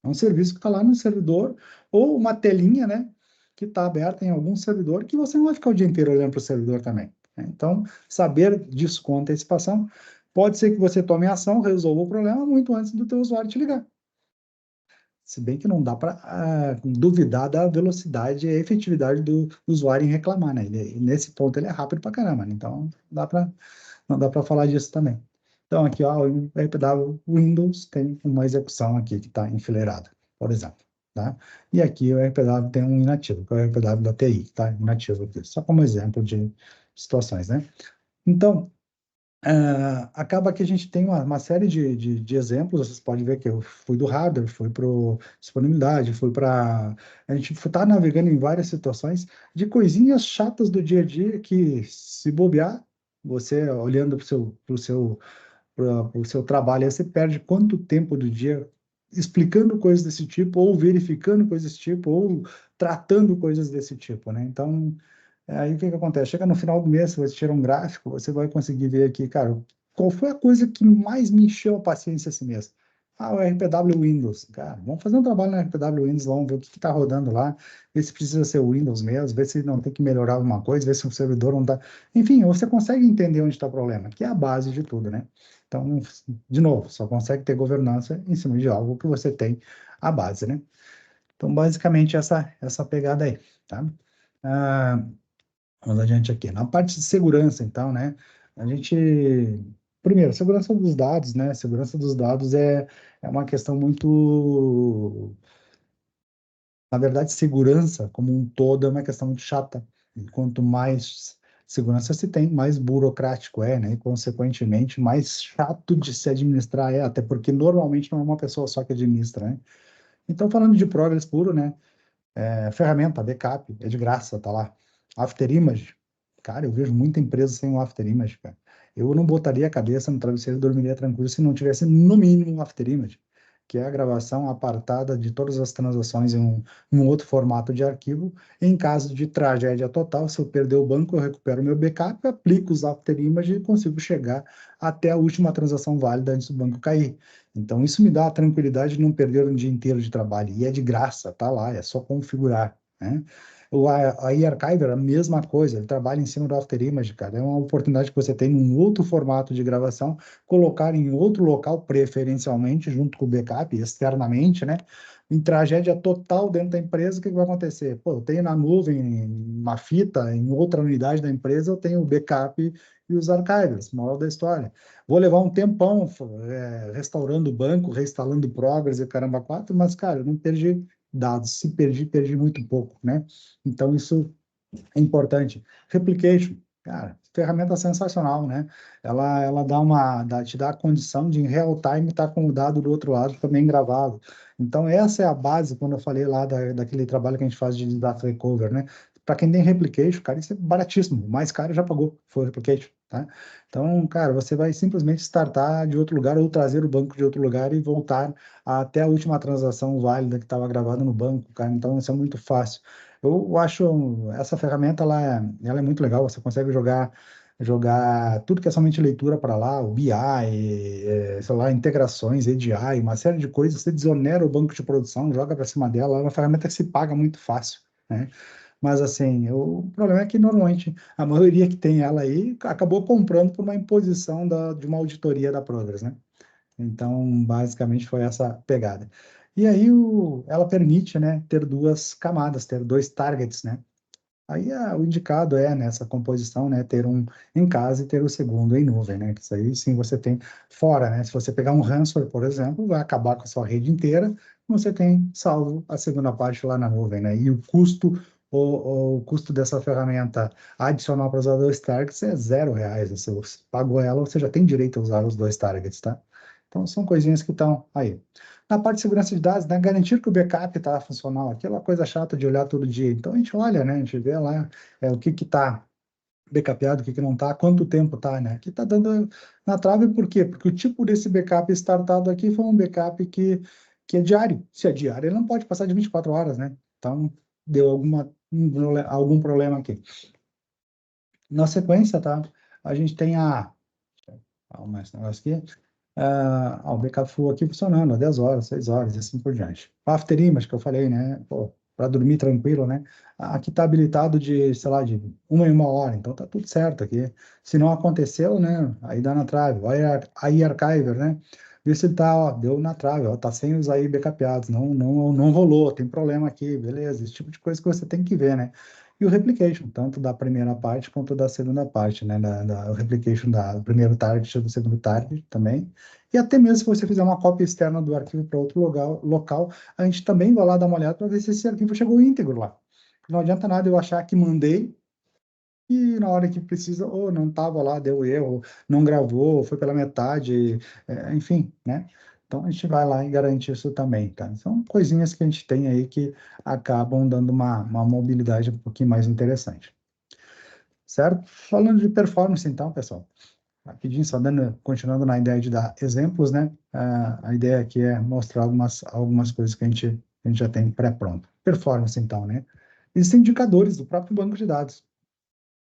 É um serviço que está lá no servidor, ou uma telinha, né, que está aberta em algum servidor, que você não vai ficar o dia inteiro olhando para o servidor também, né? Então, saber disso com antecipação, pode ser que você tome ação, resolva o problema muito antes do teu usuário te ligar. Se bem que não dá para duvidar da velocidade e efetividade do usuário em reclamar, né? Nesse ponto ele é rápido para caramba, né? Então não dá para falar disso também. Então, aqui, ó, o RPW Windows tem uma execução aqui que está enfileirada, por exemplo, tá? E aqui o RPW tem um inativo, que é o RPW da TI, que está inativo aqui, só como exemplo de situações, né? Então, acaba que a gente tem uma série de exemplos, vocês podem ver que eu fui do hardware, fui para disponibilidade, fui para... A gente está navegando em várias situações de coisinhas chatas do dia a dia que, se bobear, você olhando para o seu trabalho, aí você perde quanto tempo do dia explicando coisas desse tipo, ou verificando coisas desse tipo, ou tratando coisas desse tipo, né? Então, aí o que que acontece? Chega no final do mês, você tira um gráfico, você vai conseguir ver aqui, cara, qual foi a coisa que mais me encheu a paciência esse mês? Ah, o RPW Windows. Cara, vamos fazer um trabalho no RPW Windows, vamos ver o que está rodando lá, ver se precisa ser o Windows mesmo, ver se não tem que melhorar alguma coisa, ver se o servidor não está. Enfim, você consegue entender onde está o problema, que é a base de tudo, né? Então, de novo, só consegue ter governança em cima de algo que você tem a base, né? Então, basicamente, essa pegada aí, tá? Ah, vamos adiante aqui. Na parte de segurança, então, né? A gente. Primeiro, segurança dos dados, né? Segurança dos dados é uma questão muito. Na verdade, segurança como um todo é uma questão muito chata. E quanto mais segurança se tem, mais burocrático é, né? E, consequentemente, mais chato de se administrar é, até porque normalmente não é uma pessoa só que administra, né? Então, falando de progress puro, né? Ferramenta, backup, é de graça, tá lá. After Image, cara, eu vejo muita empresa sem o After Image, cara. Eu não botaria a cabeça no travesseiro e dormiria tranquilo se não tivesse, no mínimo, um After Image. que é a gravação apartada de todas as transações em um outro formato de arquivo. Em caso de tragédia total, se eu perder o banco, eu recupero o meu backup, aplico os after image e consigo chegar até a última transação válida antes do banco cair. Então, isso me dá a tranquilidade de não perder um dia inteiro de trabalho. E é de graça, tá lá, é só configurar, né? A iArchiver, a mesma coisa, ele trabalha em cima do After Image, cara. É uma oportunidade que você tem num outro formato de gravação, colocar em outro local, preferencialmente, junto com o backup, externamente, né? Em tragédia total dentro da empresa, o que vai acontecer? Pô, eu tenho na nuvem, uma fita, em outra unidade da empresa, eu tenho o backup e os archivers, moral da história. Vou levar um tempão restaurando o banco, reinstalando o Progress e caramba quatro, mas, cara, eu não perdi dados. Se perdi, perdi muito pouco, né? Então, isso é importante. Replication, cara, ferramenta sensacional, né? Ela te dá a condição de, em real time, estar com o dado do outro lado também gravado. Então, essa é a base, quando eu falei lá daquele trabalho que a gente faz de data recover, né? Para quem tem replication, cara, isso é baratíssimo. O mais caro já pagou, foi o replication, tá? Então, cara, você vai simplesmente startar de outro lugar ou trazer o banco de outro lugar e voltar até a última transação válida que estava gravada no banco, cara. Então, isso é muito fácil. Eu acho essa ferramenta ela é muito legal. Você consegue jogar tudo que é somente leitura para lá, o BI, sei lá, integrações, EDI, uma série de coisas. Você desonera o banco de produção, joga para cima dela. É uma ferramenta que se paga muito fácil, né? Mas assim, o problema é que normalmente a maioria que tem ela aí acabou comprando por uma imposição de uma auditoria da Progress, né? Então, basicamente foi essa pegada. E aí ela permite, né, ter duas camadas, ter dois targets, né? Aí o indicado é nessa composição, né, ter um em casa e ter o segundo em nuvem, né? Que isso aí sim você tem fora, né? Se você pegar um ransomware, por exemplo, vai acabar com a sua rede inteira, você tem salvo a segunda parte lá na nuvem, né? E o custo dessa ferramenta adicional para usar dois targets é R$ 0. Você pagou ela, você já tem direito a usar os dois targets, tá? Então são coisinhas que estão aí. Na parte de segurança de dados, né, garantir que o backup está funcional, aquela coisa chata de olhar todo dia. Então a gente olha, né, a gente vê lá o que está backupeado, o que não está, quanto tempo está, né? Que está dando na trave, por quê? Porque o tipo desse backup startado aqui foi um backup que é diário. Se é diário, ele não pode passar de 24 horas, né? Então deu algum problema aqui. Na sequência, tá? A gente tem mais um negócio aqui. O backup full aqui funcionando, 10 horas, 6 horas e assim por diante. O After Image, que eu falei, né? Para dormir tranquilo, né? Aqui está habilitado de, sei lá, de uma em uma hora, então tá tudo certo aqui. Se não aconteceu, né? Aí dá na trave. A iArchiver, né? Vê se ele tá, ó, deu na trave, ó, tá sem os aí backupeados, não rolou, tem problema aqui, beleza? Esse tipo de coisa que você tem que ver, né? E o replication, tanto da primeira parte quanto da segunda parte, né? O replication do primeiro target e do segundo target também. E até mesmo se você fizer uma cópia externa do arquivo para outro local, a gente também vai lá dar uma olhada para ver se esse arquivo chegou íntegro lá. Não adianta nada eu achar que mandei e na hora que precisa, ou não estava lá, deu erro, não gravou, foi pela metade, enfim, né? Então a gente vai lá e garante isso também, tá? São coisinhas que a gente tem aí que acabam dando uma mobilidade um pouquinho mais interessante, certo? Falando de performance, então, pessoal, rapidinho, só continuando na ideia de dar exemplos, né? A ideia aqui é mostrar algumas coisas que a gente já tem pré-pronto. Performance, então, né? Existem indicadores do próprio banco de dados.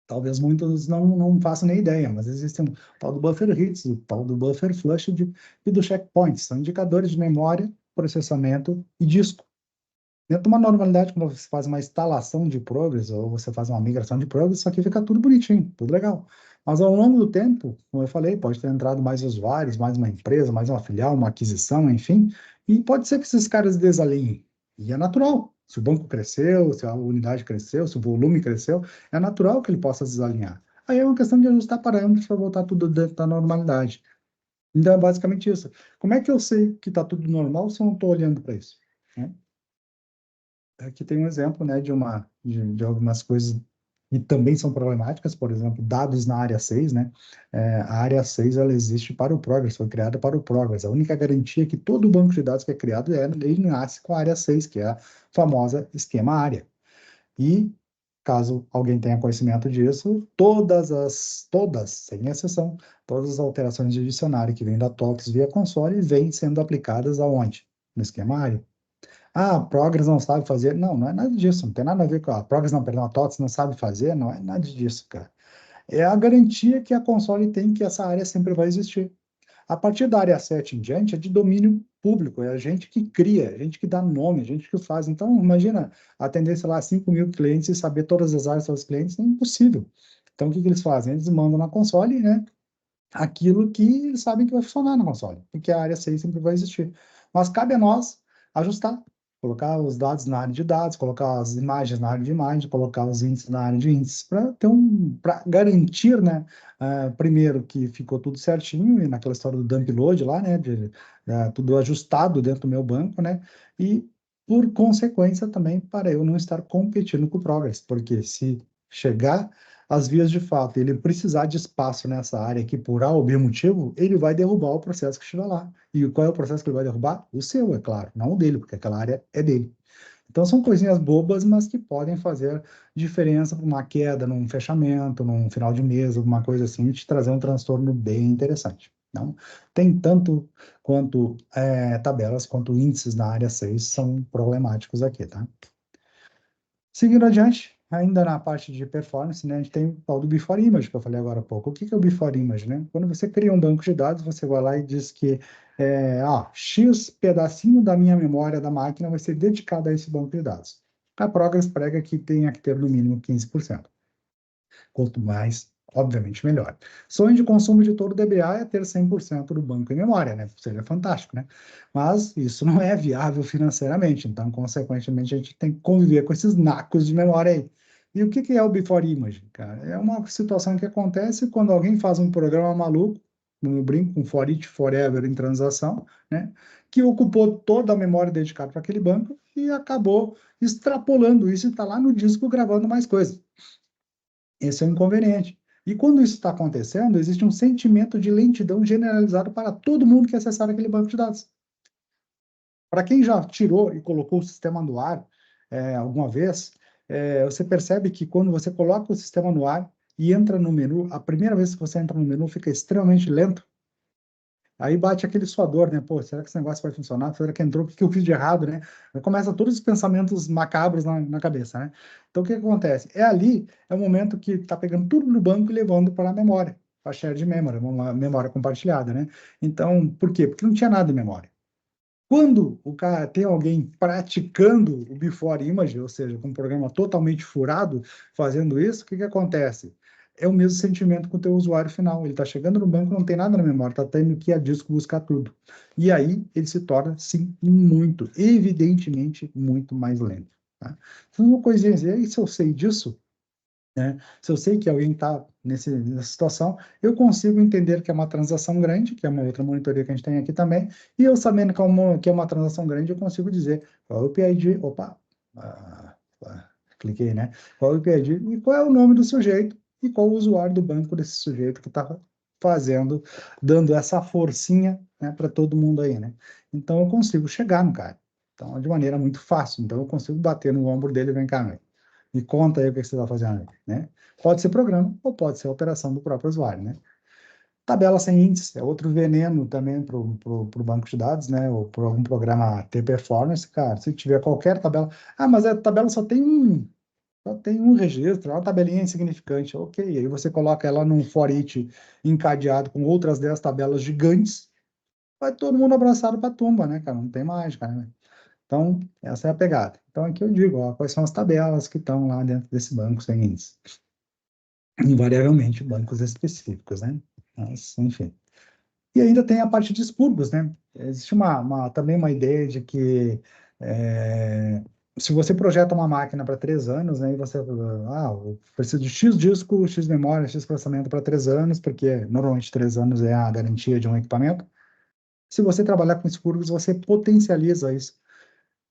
Talvez muitos não façam nem ideia, mas existem o tal do buffer hits, o tal do buffer flush e do checkpoint. São indicadores de memória, processamento e disco. Dentro de uma normalidade, quando você faz uma instalação de progress ou você faz uma migração de progress, isso aqui fica tudo bonitinho, tudo legal. Mas ao longo do tempo, como eu falei, pode ter entrado mais usuários, mais uma empresa, mais uma filial, uma aquisição, enfim, e pode ser que esses caras desalinhem. E é natural. Se o banco cresceu, se a unidade cresceu, se o volume cresceu, é natural que ele possa desalinhar. Aí é uma questão de ajustar parâmetros para voltar tudo dentro da normalidade. Então é basicamente isso. Como é que eu sei que está tudo normal se eu não estou olhando para isso, né? Aqui tem um exemplo, né, de algumas coisas que também são problemáticas, por exemplo, dados na área 6, né? A área 6 ela existe para o Progress, foi criada para o Progress. A única garantia é que todo banco de dados que é criado, ele nasce com a área 6, que é a famosa esquema área. E, caso alguém tenha conhecimento disso, todas, sem exceção, todas as alterações de dicionário que vêm da TOTS via console vêm sendo aplicadas aonde? no esquemário. Ah, a Progress não sabe fazer. Não, não é nada disso. Não tem nada a ver com a Progress, não, perdão, a TOTS não sabe fazer. Não é nada disso, cara. É a garantia que a console tem que essa área sempre vai existir. A partir da área 7 em diante, é de domínio público, é a gente que cria, é a gente que dá nome, é a gente que faz. Então, imagina atender, sei lá, 5 mil clientes e saber todas as áreas dos clientes, é impossível. Então, o que que eles fazem? Eles mandam na console, né, aquilo que eles sabem que vai funcionar na console, porque a área 6 sempre vai existir. Mas cabe a nós ajustar, colocar os dados na área de dados, colocar as imagens na área de imagens, colocar os índices na área de índices, para garantir, né, primeiro que ficou tudo certinho, e naquela história do dump load lá, né, tudo ajustado dentro do meu banco, né, e por consequência também para eu não estar competindo com o Progress, porque se chegar as vias de fato, ele precisar de espaço nessa área que por A ou B motivo, ele vai derrubar o processo que estiver lá. E qual é o processo que ele vai derrubar? O seu, é claro, não o dele, porque aquela área é dele. Então são coisinhas bobas, mas que podem fazer diferença para uma queda, num fechamento, num final de mês, alguma coisa assim, e te trazer um transtorno bem interessante. Então, tem tanto quanto tabelas, quanto índices na área 6 são problemáticos aqui, tá? Seguindo adiante, ainda na parte de performance, né, a gente tem o tal do Before Image, que eu falei agora há pouco. O que que é o Before Image, né? Quando você cria um banco de dados, você vai lá e diz que X pedacinho da minha memória da máquina vai ser dedicado a esse banco de dados. A Progress prega que tenha que ter no mínimo 15%. Quanto mais, obviamente, melhor. Sonho de consumo de todo o DBA é ter 100% do banco em memória, né? Seria fantástico, né? Mas isso não é viável financeiramente, então, consequentemente, a gente tem que conviver com esses nacos de memória aí. E o que que é o Before Image, cara? É uma situação que acontece quando alguém faz um programa maluco, no brinco, com for each forever em transação, né? Que ocupou toda a memória dedicada para aquele banco e acabou extrapolando isso e está lá no disco gravando mais coisas. Esse é o inconveniente. E quando isso está acontecendo, existe um sentimento de lentidão generalizado para todo mundo que acessar aquele banco de dados. Para quem já tirou e colocou o sistema no ar alguma vez, você percebe que quando você coloca o sistema no ar e entra no menu, a primeira vez que você entra no menu fica extremamente lento. Aí bate aquele suador, né? Pô, será que esse negócio vai funcionar? Será que entrou? O que que eu fiz de errado, né? Aí começa todos os pensamentos macabros na cabeça, né? Então, o que que acontece? É o momento que está pegando tudo no banco e levando para a memória, para a shared memory, uma memória compartilhada, né? Então, por quê? Porque não tinha nada em memória. Quando o cara tem alguém praticando o before image, ou seja, com um programa totalmente furado, fazendo isso, o que que acontece? É o mesmo sentimento com o teu usuário final. Ele está chegando no banco, não tem nada na memória, está tendo que ir a disco buscar tudo. E aí ele se torna, sim, muito, evidentemente, muito mais lento. Tá? Então, uma coisinha assim, e se eu sei disso, né? Se eu sei que alguém está nessa situação, eu consigo entender que é uma transação grande, que é uma outra monitoria que a gente tem aqui também, e eu sabendo que é uma transação grande, eu consigo dizer qual é o PID, opa, cliquei, né? Qual é o PID e qual é o nome do sujeito e qual o usuário do banco desse sujeito que está fazendo, dando essa forcinha, né, para todo mundo aí, né? Então eu consigo chegar no cara. Então, de maneira muito fácil. Então, eu consigo bater no ombro dele e vem cá, meu. Me conta aí o que você está fazendo aí, né? Pode ser programa ou pode ser operação do próprio usuário, né? Tabela sem índice é outro veneno também para o banco de dados, né? Ou por algum programa ter performance, cara. Se tiver qualquer tabela. Ah, mas a tabela só tem um registro, é uma tabelinha insignificante. Ok, aí você coloca ela num for each encadeado com outras 10 tabelas gigantes, vai todo mundo abraçado para a tumba, né, cara? Não tem mágica, né? Então, essa é a pegada. Então, aqui eu digo, ó, quais são as tabelas que estão lá dentro desse banco sem índice. Invariavelmente, bancos específicos, né? Mas, enfim. E ainda tem a parte de expurgos, né? Existe também uma ideia de que se você projeta uma máquina para 3 anos, né, e você, eu preciso de X disco, X memória, X processamento para 3 anos, porque normalmente 3 anos é a garantia de um equipamento. Se você trabalhar com expurgos, você potencializa isso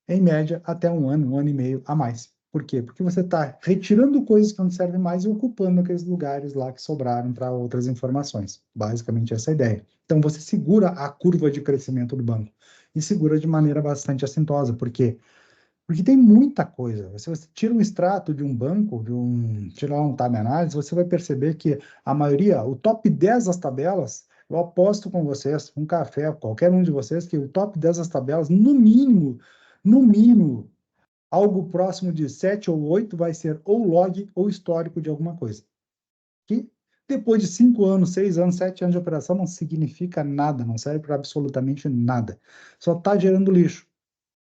em média, até um ano e meio a mais. Por quê? Porque você está retirando coisas que não servem mais e ocupando aqueles lugares lá que sobraram para outras informações. Basicamente, essa é a ideia. Então, você segura a curva de crescimento do banco e segura de maneira bastante assintosa. Por quê? Porque tem muita coisa. Se você tira um extrato de um banco, tira lá um time análise, você vai perceber que a maioria, o top 10 das tabelas, eu aposto com vocês, um café, qualquer um de vocês, que o top 10 das tabelas, no mínimo, algo próximo de 7 ou 8 vai ser ou log ou histórico de alguma coisa. Que depois de 5 anos, 6 anos, 7 anos de operação, não significa nada, não serve para absolutamente nada. Só está gerando lixo.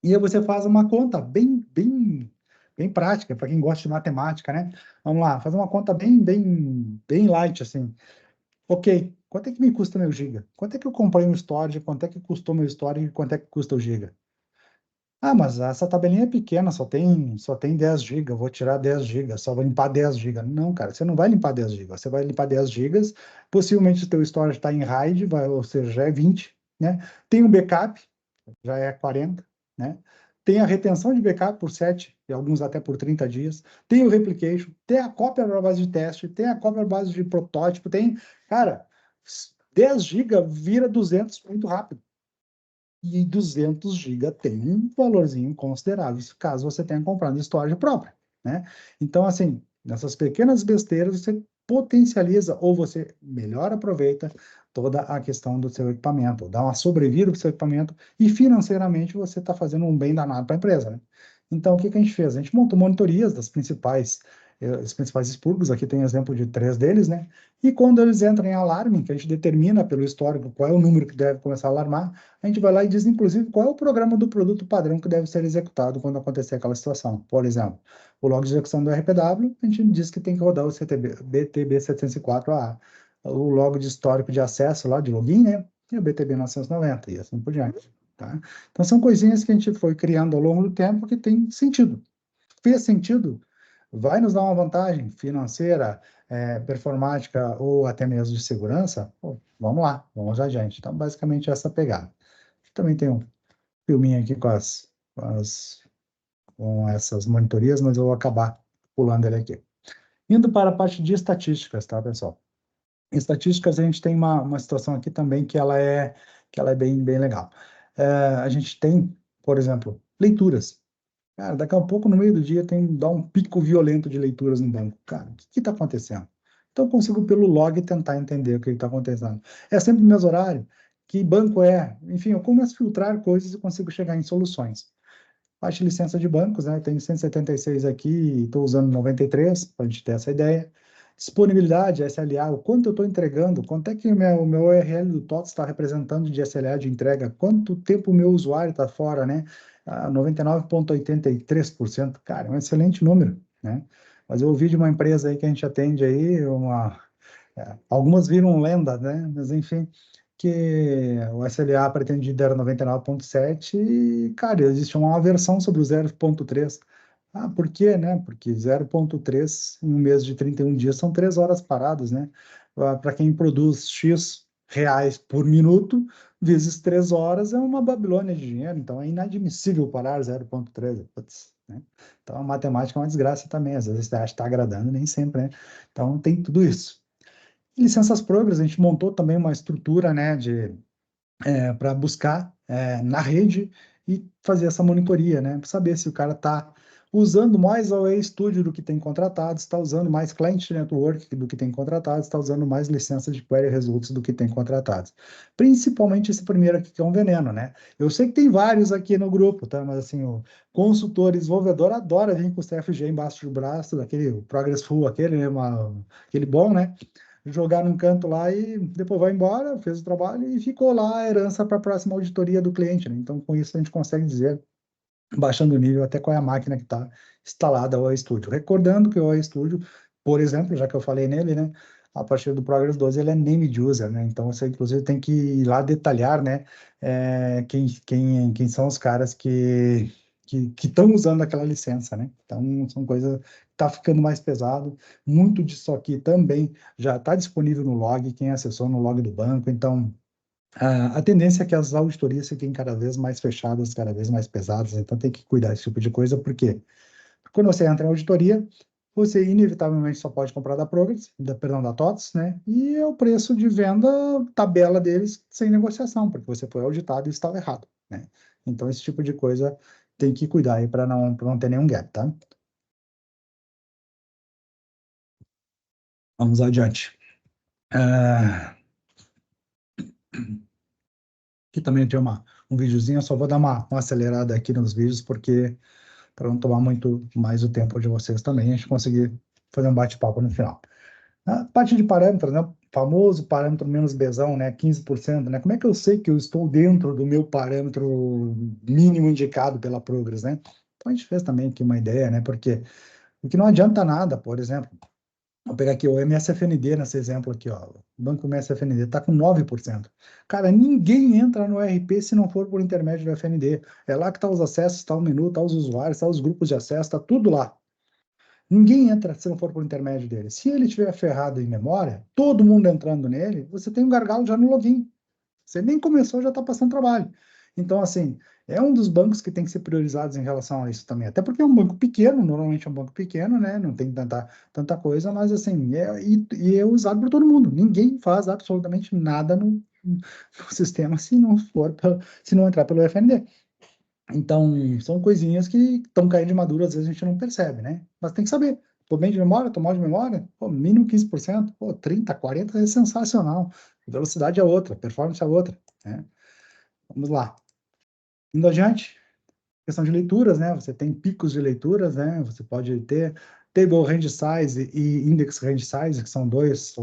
E aí você faz uma conta bem prática, para quem gosta de matemática, né? Vamos lá, faz uma conta bem light, assim. Ok, quanto é que me custa meu giga? Quanto é que eu comprei um storage? Quanto é que custou meu storage? Quanto é que custa o giga? Ah, mas essa tabelinha é pequena, só tem 10 GB, vou tirar 10 GB, só vou limpar 10 GB. Não, cara, você não vai limpar 10 GB, você vai limpar 10 GB, possivelmente o teu storage está em RAID, ou seja, já é 20, né? Tem um backup, já é 40, né? Tem a retenção de backup por 7, e alguns até por 30 dias. Tem o replication, tem a cópia para base de teste, tem a cópia para base de protótipo, tem... Cara, 10 GB vira 200 muito rápido. E 200 GB tem um valorzinho considerável, caso você tenha comprado storage própria, né? Então, assim, nessas pequenas besteiras, você potencializa ou você melhor aproveita toda a questão do seu equipamento, dá uma sobrevida para o seu equipamento e financeiramente você está fazendo um bem danado para a empresa, né? Então, o que que a gente fez? A gente montou monitorias das principais, os principais expurgos, aqui tem exemplo de 3 deles, né? E quando eles entram em alarme, que a gente determina pelo histórico qual é o número que deve começar a alarmar, a gente vai lá e diz, inclusive, qual é o programa do produto padrão que deve ser executado quando acontecer aquela situação. Por exemplo, o log de execução do RPW, a gente diz que tem que rodar o CTB, BTB 704A. O log de histórico de acesso lá, de login, né? E o BTB 990, e assim por diante. Tá? Então, são coisinhas que a gente foi criando ao longo do tempo que tem sentido. Fez sentido? Vai nos dar uma vantagem financeira, performática ou até mesmo de segurança? Pô, vamos lá, vamos adiante. Então, basicamente, essa pegada. Também tem um filminho aqui com essas monitorias, mas eu vou acabar pulando ele aqui. Indo para a parte de estatísticas, tá, pessoal? Em estatísticas, a gente tem uma situação aqui também que ela é bem legal. A gente tem, por exemplo, leituras. Cara, daqui a pouco, no meio do dia, dá um pico violento de leituras no banco. Cara, o que está acontecendo? Então, eu consigo, pelo log, tentar entender o que está acontecendo. É sempre no mesmo horário? Que banco é? Enfim, eu começo a filtrar coisas e consigo chegar em soluções. Parte de licença de bancos, né? Tenho 176 aqui e estou usando 93, para a gente ter essa ideia. Disponibilidade, SLA, o quanto eu estou entregando, quanto é que o meu URL do TOTS está representando de SLA de entrega, quanto tempo o meu usuário está fora, né? 99,83%, cara, é um excelente número, né? Mas eu ouvi de uma empresa aí que a gente atende aí, algumas viram lenda, né? Mas enfim, que o SLA pretendido era 99,7 e, cara, existe uma aversão sobre o 0,3. Ah, por quê, né? Porque 0,3 em um mês de 31 dias são 3 horas paradas, né? Para quem produz X reais por minuto, vezes 3 horas é uma Babilônia de dinheiro, então é inadmissível parar 0,3. Putz, né? Então a matemática é uma desgraça também, às vezes você acha que está agradando, nem sempre, né? Então tem tudo isso. Licenças Progress, a gente montou também uma estrutura, né, para buscar na rede e fazer essa monitoria, né, para saber se o cara está usando mais o AE Studio do que tem contratado, está usando mais Client Network do que tem contratado, está usando mais licenças de Query Results do que tem contratados. Principalmente esse primeiro aqui, que é um veneno, né? Eu sei que tem vários aqui no grupo, tá? Mas assim, o consultor desenvolvedor adora vir com o CFG embaixo do braço, aquele Progressful, aquele bom, né? Jogar num canto lá e depois vai embora, fez o trabalho e ficou lá a herança para a próxima auditoria do cliente, né? Então, com isso, a gente consegue dizer, baixando o nível, até qual é a máquina que está instalada ao Studio. Recordando que o Studio, por exemplo, já que eu falei nele, né? A partir do Progress 12, ele é named user, né? Então, você, inclusive, tem que ir lá detalhar, né? Quem são os caras que estão usando aquela licença, né? Então, são coisas que está ficando mais pesado. Muito disso aqui também já está disponível no log, quem acessou no log do banco. Então, a tendência é que as auditorias fiquem cada vez mais fechadas, cada vez mais pesadas. Então, tem que cuidar desse tipo de coisa, porque quando você entra em auditoria, você inevitavelmente só pode comprar da Progress, perdão, da TOTS, né? E é o preço de venda, tabela deles, sem negociação, porque você foi auditado e estava errado, né? Então, esse tipo de coisa tem que cuidar aí para não ter nenhum gap, tá? Vamos adiante. Ah, que também tem um videozinho, eu só vou dar uma acelerada aqui nos vídeos, porque para não tomar muito mais o tempo de vocês também, a gente conseguir fazer um bate-papo no final. A parte de parâmetros, né? O famoso parâmetro menos Bzão, né? 15%, né? Como é que eu sei que eu estou dentro do meu parâmetro mínimo indicado pela Progress, né? Então a gente fez também aqui uma ideia, né? Porque o que não adianta nada, por exemplo, vou pegar aqui o MSFND nesse exemplo aqui, ó. O banco MSFND está com 9%. Cara, ninguém entra no RP se não for por intermédio do FND. É lá que está os acessos, está o menu, está os usuários, está os grupos de acesso, está tudo lá. Ninguém entra se não for por intermédio dele. Se ele estiver ferrado em memória, todo mundo entrando nele, você tem um gargalo já no login. Você nem começou, já está passando trabalho. Então, assim, é um dos bancos que tem que ser priorizados em relação a isso também. Até porque é um banco pequeno, normalmente é um banco pequeno, né? Não tem tanta coisa, mas, assim, e é usado por todo mundo. Ninguém faz absolutamente nada no sistema se não entrar pelo FND. Então, são coisinhas que estão caindo de madura, às vezes a gente não percebe, né? Mas tem que saber. Tô bem de memória, tô mal de memória, pô, mínimo 15%, pô, 30, 40 é sensacional. Velocidade é outra, performance é outra, né? Vamos lá. Indo adiante, questão de leituras, né? Você tem picos de leituras, né? Você pode ter table range size e index range size, que são dois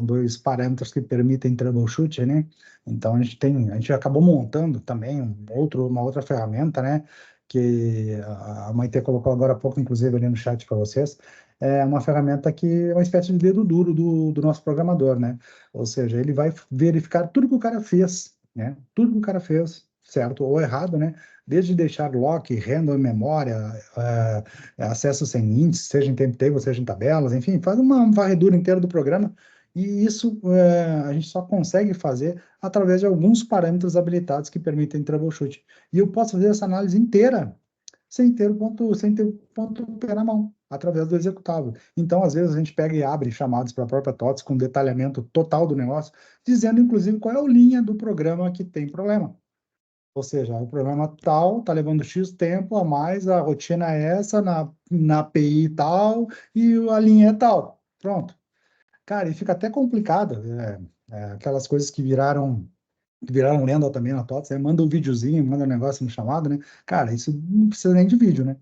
parâmetros que permitem troubleshoot, né? Então a gente acabou montando também uma outra ferramenta, né? Que a Maite colocou agora há pouco, inclusive ali no chat para vocês. É uma ferramenta que é uma espécie de dedo duro do nosso programador, né? Ou seja, ele vai verificar tudo que o cara fez, né? Tudo que o cara fez, certo ou errado, né? Desde deixar lock, random em memória, acesso sem índice, seja em timetable, seja em tabelas, enfim, faz uma varredura inteira do programa, e isso a gente só consegue fazer através de alguns parâmetros habilitados que permitem troubleshoot. E eu posso fazer essa análise inteira sem ter o ponto P na mão, através do executável. Então, às vezes, a gente pega e abre chamados para a própria TOTS com detalhamento total do negócio, dizendo, inclusive, qual é a linha do programa que tem problema. Ou seja, o problema tal está levando X tempo a mais, a rotina é essa, na API tal, e a linha é tal. Pronto. Cara, e fica até complicado. Aquelas coisas que viraram lenda também na TOTS, manda um videozinho, manda um negócio no chamado, né? Cara, isso não precisa nem de vídeo, né?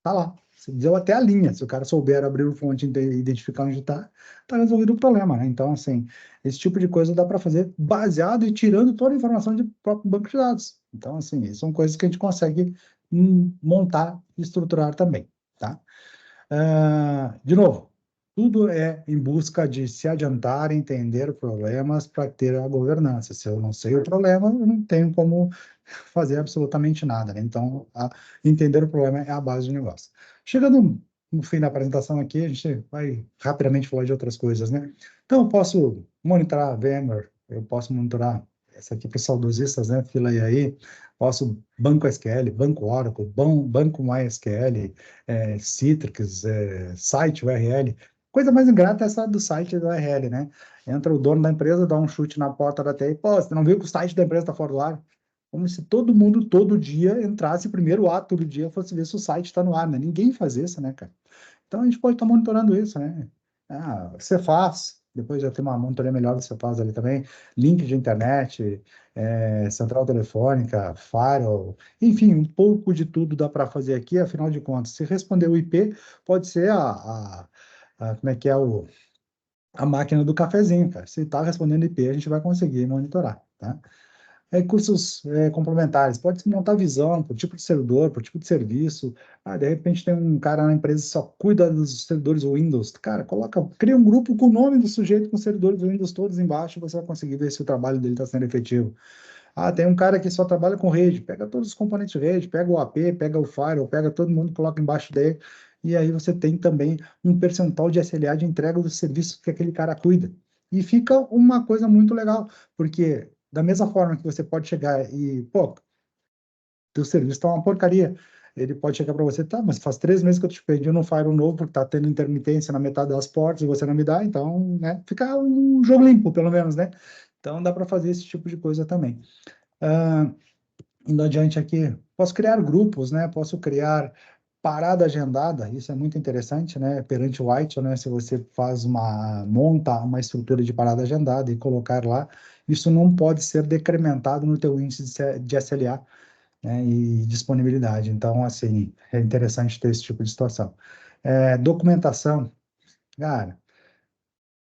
Tá lá. Você deu até a linha. Se o cara souber abrir o fonte e identificar onde está, tá resolvido o problema, né? Então, assim, esse tipo de coisa dá para fazer baseado e tirando toda a informação do próprio banco de dados. Então, assim, são coisas que a gente consegue montar e estruturar também, tá? De novo, tudo é em busca de se adiantar, entender problemas para ter a governança. Se eu não sei o problema, eu não tenho como fazer absolutamente nada, né? Então, entender o problema é a base do negócio. Chegando no fim da apresentação aqui, a gente vai rapidamente falar de outras coisas, né? Então, eu posso monitorar a VMware, eu posso monitorar essa aqui para os saudosistas, né? Fila aí, posso banco SQL, banco Oracle, banco MySQL, Citrix, site URL. Coisa mais ingrata é essa do site da URL, né? Entra o dono da empresa, dá um chute na porta da TI, pô, você não viu que o site da empresa está fora do ar? Como se todo mundo, todo dia, entrasse, primeiro ato do dia, fosse ver se o site está no ar, né? Ninguém faz isso, né, cara? Então, a gente pode estar monitorando isso, né? Você faz, depois já tem uma monitoria melhor do Cefaz ali também, link de internet, central telefônica, firewall, enfim, um pouco de tudo dá para fazer aqui, afinal de contas, se responder o IP, pode ser como é que é a máquina do cafezinho, cara. Se está respondendo IP, a gente vai conseguir monitorar, tá? Recursos complementares, pode-se montar visão por tipo de servidor, por tipo de serviço. De repente tem um cara na empresa que só cuida dos servidores Windows. Cara, cria um grupo com o nome do sujeito com os servidores Windows todos embaixo, e você vai conseguir ver se o trabalho dele está sendo efetivo. Tem um cara que só trabalha com rede, pega todos os componentes de rede, pega o AP, pega o firewall, pega todo mundo, coloca embaixo dele, e aí você tem também um percentual de SLA de entrega dos serviços que aquele cara cuida. E fica uma coisa muito legal, porque da mesma forma que você pode chegar e, pô, teu serviço está uma porcaria, ele pode chegar para você, tá, mas faz 3 meses que eu te pedi um firewall novo, porque está tendo intermitência na metade das portas e você não me dá, então, né, fica um jogo limpo, pelo menos, né? Então, dá para fazer esse tipo de coisa também. Ah, Indo adiante aqui, posso criar grupos, né? Posso criar parada agendada, isso é muito interessante, né? Perante o White, né? Se você monta uma estrutura de parada agendada e colocar lá, isso não pode ser decrementado no teu índice de SLA, né, e disponibilidade. Então, assim, é interessante ter esse tipo de situação. Documentação, cara,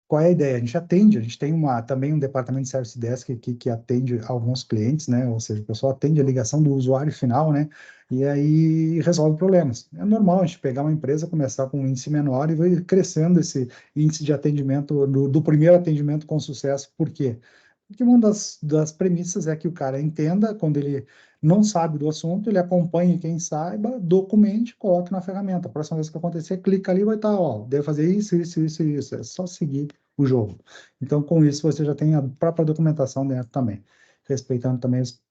qual é a ideia? A gente atende, a gente tem também um departamento de Service Desk que atende alguns clientes, né? Ou seja, o pessoal atende a ligação do usuário final, né? E aí resolve problemas. É normal a gente pegar uma empresa, começar com um índice menor e vai crescendo esse índice de atendimento, do primeiro atendimento com sucesso. Por quê? Porque uma das premissas é que o cara entenda, quando ele não sabe do assunto, ele acompanhe quem saiba, documente, coloque na ferramenta. A próxima vez que acontecer, clica ali, vai estar, ó, deve fazer isso, isso, isso, isso. É só seguir o jogo. Então, com isso, você já tem a própria documentação dentro também, respeitando também os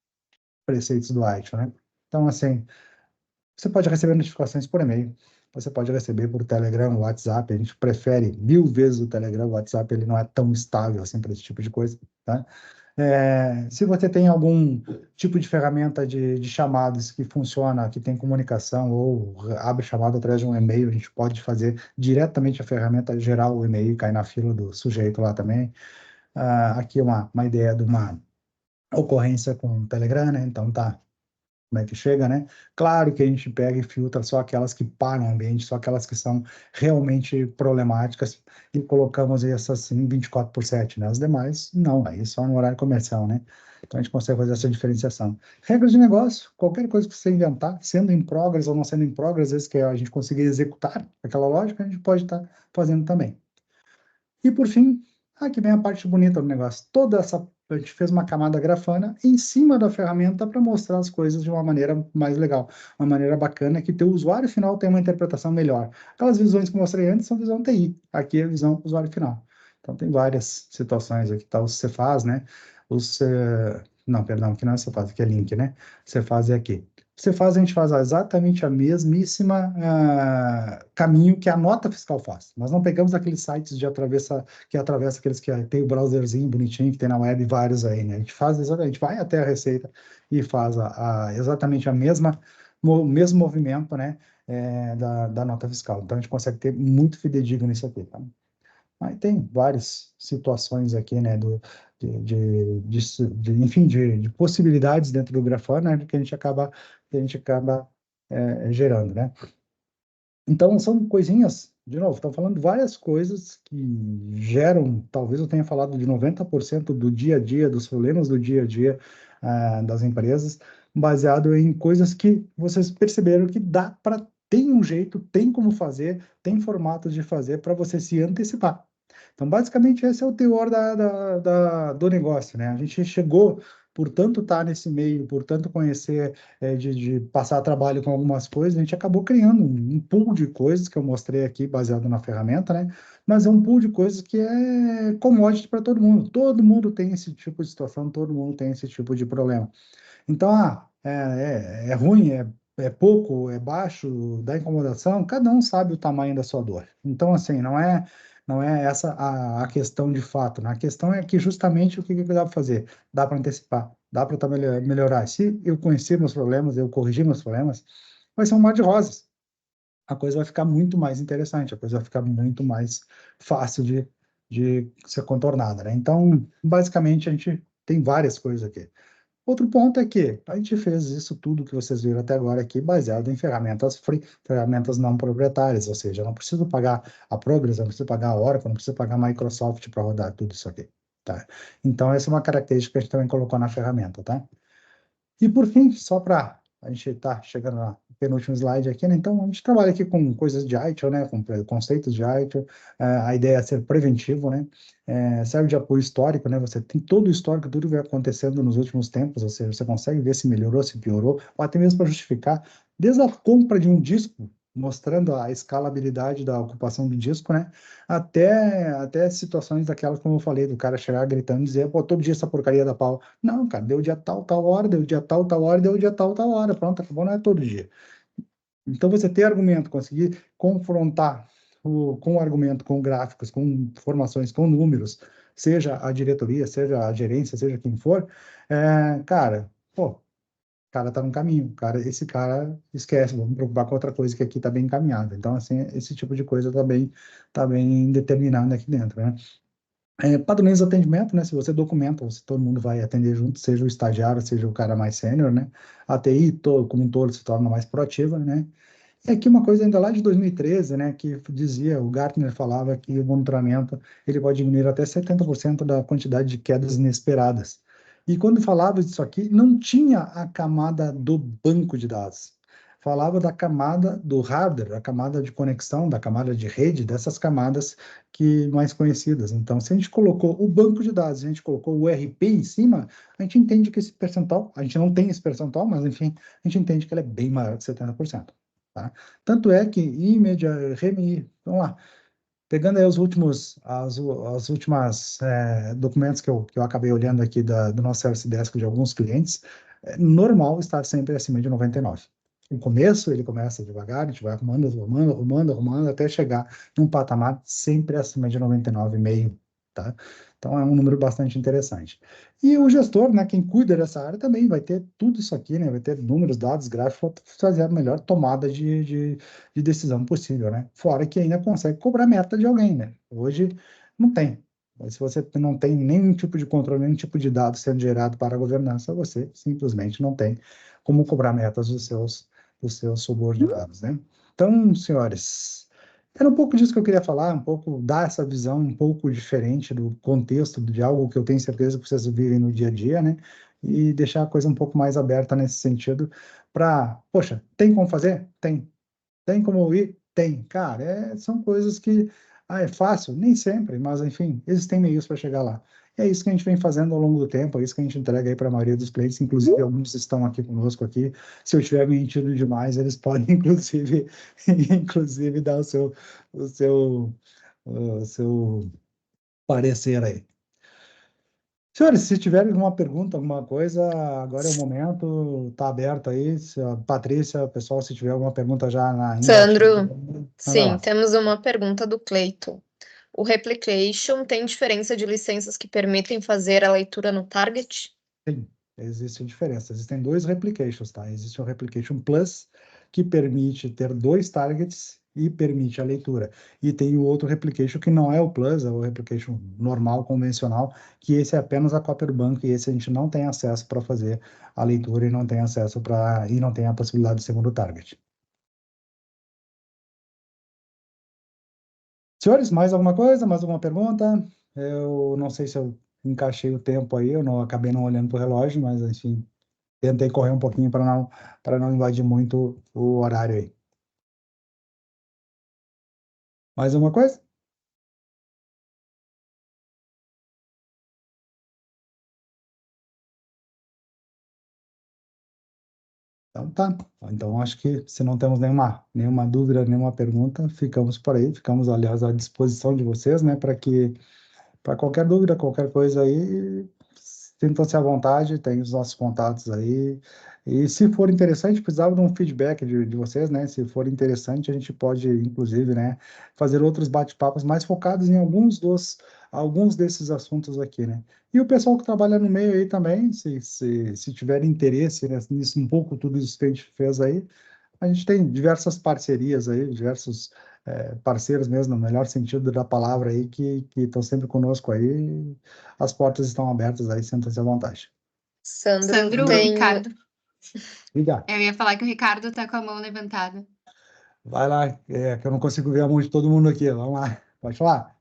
preceitos do ITIL, né? Então, assim, você pode receber notificações por e-mail, você pode receber por Telegram, WhatsApp. A gente prefere 1000 vezes o Telegram. O WhatsApp ele não é tão estável assim para esse tipo de coisa, tá? Se você tem algum tipo de ferramenta de chamadas que funciona, que tem comunicação ou abre chamada através de um e-mail, a gente pode fazer diretamente a ferramenta gerar o e-mail e cair na fila do sujeito lá também. Aqui uma ideia de uma ocorrência com o Telegram, né? Então tá, como é que chega, né? Claro que a gente pega e filtra só aquelas que param o ambiente, só aquelas que são realmente problemáticas e colocamos essas assim 24/7, né? As demais, não, aí só no horário comercial, né? Então a gente consegue fazer essa diferenciação. Regras de negócio, qualquer coisa que você inventar, sendo em progress ou não sendo em progress, às vezes que a gente conseguir executar aquela lógica, a gente pode estar fazendo também. E por fim, aqui vem a parte bonita do negócio. A gente fez uma camada grafana em cima da ferramenta para mostrar as coisas de uma maneira mais legal, uma maneira bacana que teu usuário final tenha uma interpretação melhor. Aquelas visões que eu mostrei antes são visão TI, aqui é a visão usuário final. Então tem várias situações aqui, tá? O Cefaz, né? Não, perdão, aqui não é Cefaz, aqui é Link, né? Cefaz é aqui. A gente faz exatamente a mesmíssima caminho que a nota fiscal faz. Nós não pegamos aqueles sites que atravessa aqueles que tem o browserzinho bonitinho que tem na web, vários aí, né? A gente faz exatamente, vai até a Receita e faz exatamente o mesmo movimento, né? Da nota fiscal. Então a gente consegue ter muito fidedigno nisso aqui, tá? Aí tem várias situações aqui, né, enfim, de possibilidades dentro do Grafana, né, que a gente acaba gerando, né? Então, são coisinhas, de novo, estão falando várias coisas que geram, talvez eu tenha falado de 90% do dia a dia, dos problemas do dia a dia das empresas, baseado em coisas que vocês perceberam que dá para, tem um jeito, tem como fazer, tem formatos de fazer para você se antecipar. Então, basicamente, esse é o teor do negócio, né? A gente chegou, por tanto estar nesse meio, por tanto conhecer, de passar trabalho com algumas coisas, a gente acabou criando um pool de coisas que eu mostrei aqui, baseado na ferramenta, né? Mas é um pool de coisas que é commodity para todo mundo. Todo mundo tem esse tipo de situação, todo mundo tem esse tipo de problema. Então, é ruim, é pouco, é baixo, dá incomodação, cada um sabe o tamanho da sua dor. Então, assim, não é essa a questão de fato, né? A questão é que justamente o que dá para fazer? Dá para antecipar, dá para melhorar. Se eu conhecer meus problemas, eu corrigir meus problemas, vai ser um mar de rosas. A coisa vai ficar muito mais interessante, a coisa vai ficar muito mais fácil de ser contornada, né? Então, basicamente, a gente tem várias coisas aqui. Outro ponto é que a gente fez isso tudo que vocês viram até agora aqui baseado em ferramentas free, ferramentas não proprietárias, ou seja, eu não preciso pagar a Progress, eu não preciso pagar a Oracle, eu não preciso pagar a Microsoft para rodar tudo isso aqui, tá? Então, essa é uma característica que a gente também colocou na ferramenta, tá? E por fim, só para a gente estar chegando no penúltimo slide aqui, né? Então, a gente trabalha aqui com coisas de ITIL, né? Com conceitos de ITIL. A ideia é ser preventivo, né? Serve de apoio histórico, né? Você tem todo o histórico, tudo que vai acontecendo nos últimos tempos, ou seja, você consegue ver se melhorou, se piorou, ou até mesmo para justificar, desde a compra de um disco, mostrando a escalabilidade da ocupação do disco, né? Até situações daquelas, como eu falei, do cara chegar gritando e dizer, pô, todo dia essa porcaria da pau. Não, cara, deu dia tal, tal hora, deu dia tal, tal hora, deu dia tal, tal hora. Pronto, acabou, não é todo dia. Então, você ter argumento, conseguir confrontar com o argumento, com gráficos, com informações, com números, seja a diretoria, seja a gerência, seja quem for, cara, pô, o cara tá no caminho, esse cara esquece, vamos me preocupar com outra coisa que aqui tá bem encaminhada. Então, assim, esse tipo de coisa tá bem determinado aqui dentro, né? Padrões de atendimento, né? Se você documenta, se todo mundo vai atender junto, seja o estagiário, seja o cara mais sênior, né? A TI, como um todo, se torna mais proativa, né? E aqui uma coisa ainda lá de 2013, né, que dizia, o Gartner falava que o monitoramento ele pode diminuir até 70% da quantidade de quedas inesperadas. E quando falava disso aqui, não tinha a camada do banco de dados. Falava da camada do hardware, a camada de conexão, da camada de rede, dessas camadas que mais conhecidas. Então, se a gente colocou o banco de dados, a gente colocou o RP em cima, a gente entende que esse percentual, a gente não tem esse percentual, mas enfim, a gente entende que ele é bem maior que 70%. Tá? Tanto é que IMED, RMI, vamos lá, pegando aí as últimas documentos que eu acabei olhando aqui do nosso Service Desk de alguns clientes, é normal estar sempre acima de 99. No começo, ele começa devagar, a gente vai arrumando, arrumando, arrumando, arrumando, até chegar num patamar sempre acima de 99,5, tá? Então, é um número bastante interessante. E o gestor, né, quem cuida dessa área, também vai ter tudo isso aqui, né? Vai ter números, dados, gráficos, para fazer a melhor tomada de decisão possível, né? Fora que ainda consegue cobrar meta de alguém, né? Hoje não tem. Mas se você não tem nenhum tipo de controle, nenhum tipo de dado sendo gerado para a governança, você simplesmente não tem como cobrar metas dos seus subordinados, né? Então, senhores, era um pouco disso que eu queria falar, um pouco dar essa visão um pouco diferente do contexto de algo que eu tenho certeza que vocês vivem no dia a dia, né? E deixar a coisa um pouco mais aberta nesse sentido para, poxa, tem como fazer? Tem. Tem como ir? Tem. Cara, são coisas que é fácil? Nem sempre, mas enfim, existem meios para chegar lá. E é isso que a gente vem fazendo ao longo do tempo, é isso que a gente entrega aí para a maioria dos clientes, inclusive alguns estão aqui conosco aqui. Se eu tiver mentindo demais, eles podem inclusive dar o seu, o seu parecer aí. Senhores, se tiverem alguma pergunta, alguma coisa, agora é o momento, está aberto aí. Patrícia, pessoal, se tiver alguma pergunta já engatilhada, Sandro, manda sim, lá. temos uma pergunta do Cleiton. O replication tem diferença de licenças que permitem fazer a leitura no target? Sim, existe diferença. Existem dois replications, tá? Existe o Replication Plus, que permite ter dois targets e permite a leitura. E tem o outro replication que não é o Plus, é o replication normal, convencional, que esse é apenas a cópia do banco e esse a gente não tem acesso para fazer a leitura e não tem acesso e não tem a possibilidade do segundo target. Senhores, mais alguma coisa? Mais alguma pergunta? Eu não sei se eu encaixei o tempo aí, eu não acabei não olhando para o relógio, mas enfim, tentei correr um pouquinho para não invadir muito o horário aí. Mais alguma coisa? Então tá. Então acho que se não temos nenhuma dúvida, nenhuma pergunta, ficamos por aí, ficamos, aliás, à disposição de vocês, né, para qualquer dúvida, qualquer coisa aí, sintam-se à vontade, tem os nossos contatos aí. E se for interessante, precisava de um feedback de vocês, né? Se for interessante, a gente pode, inclusive, né, fazer outros bate-papos mais focados em alguns desses assuntos aqui, né? E o pessoal que trabalha no meio aí também, se tiver interesse, né, nisso, um pouco tudo isso que a gente fez aí, a gente tem diversas parcerias aí, diversos parceiros mesmo, no melhor sentido da palavra aí, que estão sempre conosco aí. As portas estão abertas aí, senta-se à vontade. Sandro, Sandro, tem. Ricardo. Liga, Eu ia falar que o Ricardo tá com a mão levantada. vai lá, que eu não consigo ver a mão de todo mundo aqui. Vamos lá, pode falar.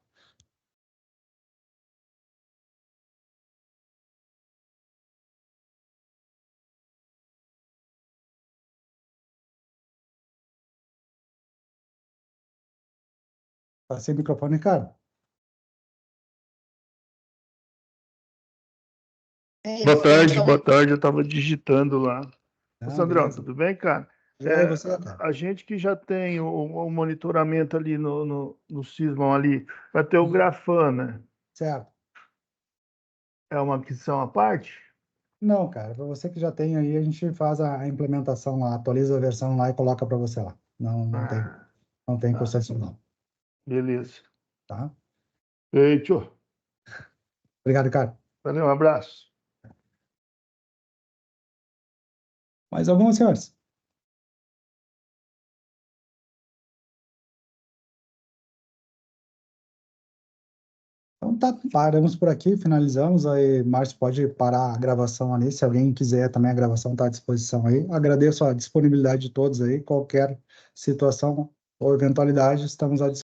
Tá sem microfone, cara. Ele tem Boa tarde, eu estava digitando lá. Ô, Não, Sandrão, beleza. tudo bem, cara? E aí, você, cara? A gente que já tem o monitoramento ali no Sysmon ali, vai ter o Grafana, Certo. é uma aquisição à parte? Não, cara, para você que já tem aí, a gente faz a implementação lá, atualiza a versão lá e coloca para você lá. Não, não tem, Ah, não tem tá, processo não, beleza. tá? Feito. Obrigado, cara. Valeu, um abraço. Mais alguns, senhores? Então tá, paramos por aqui, finalizamos. Aí, Márcio, pode parar a gravação ali. Se alguém quiser também, a gravação está à disposição aí. Agradeço a disponibilidade de todos aí. Qualquer situação ou eventualidade, estamos à disposição.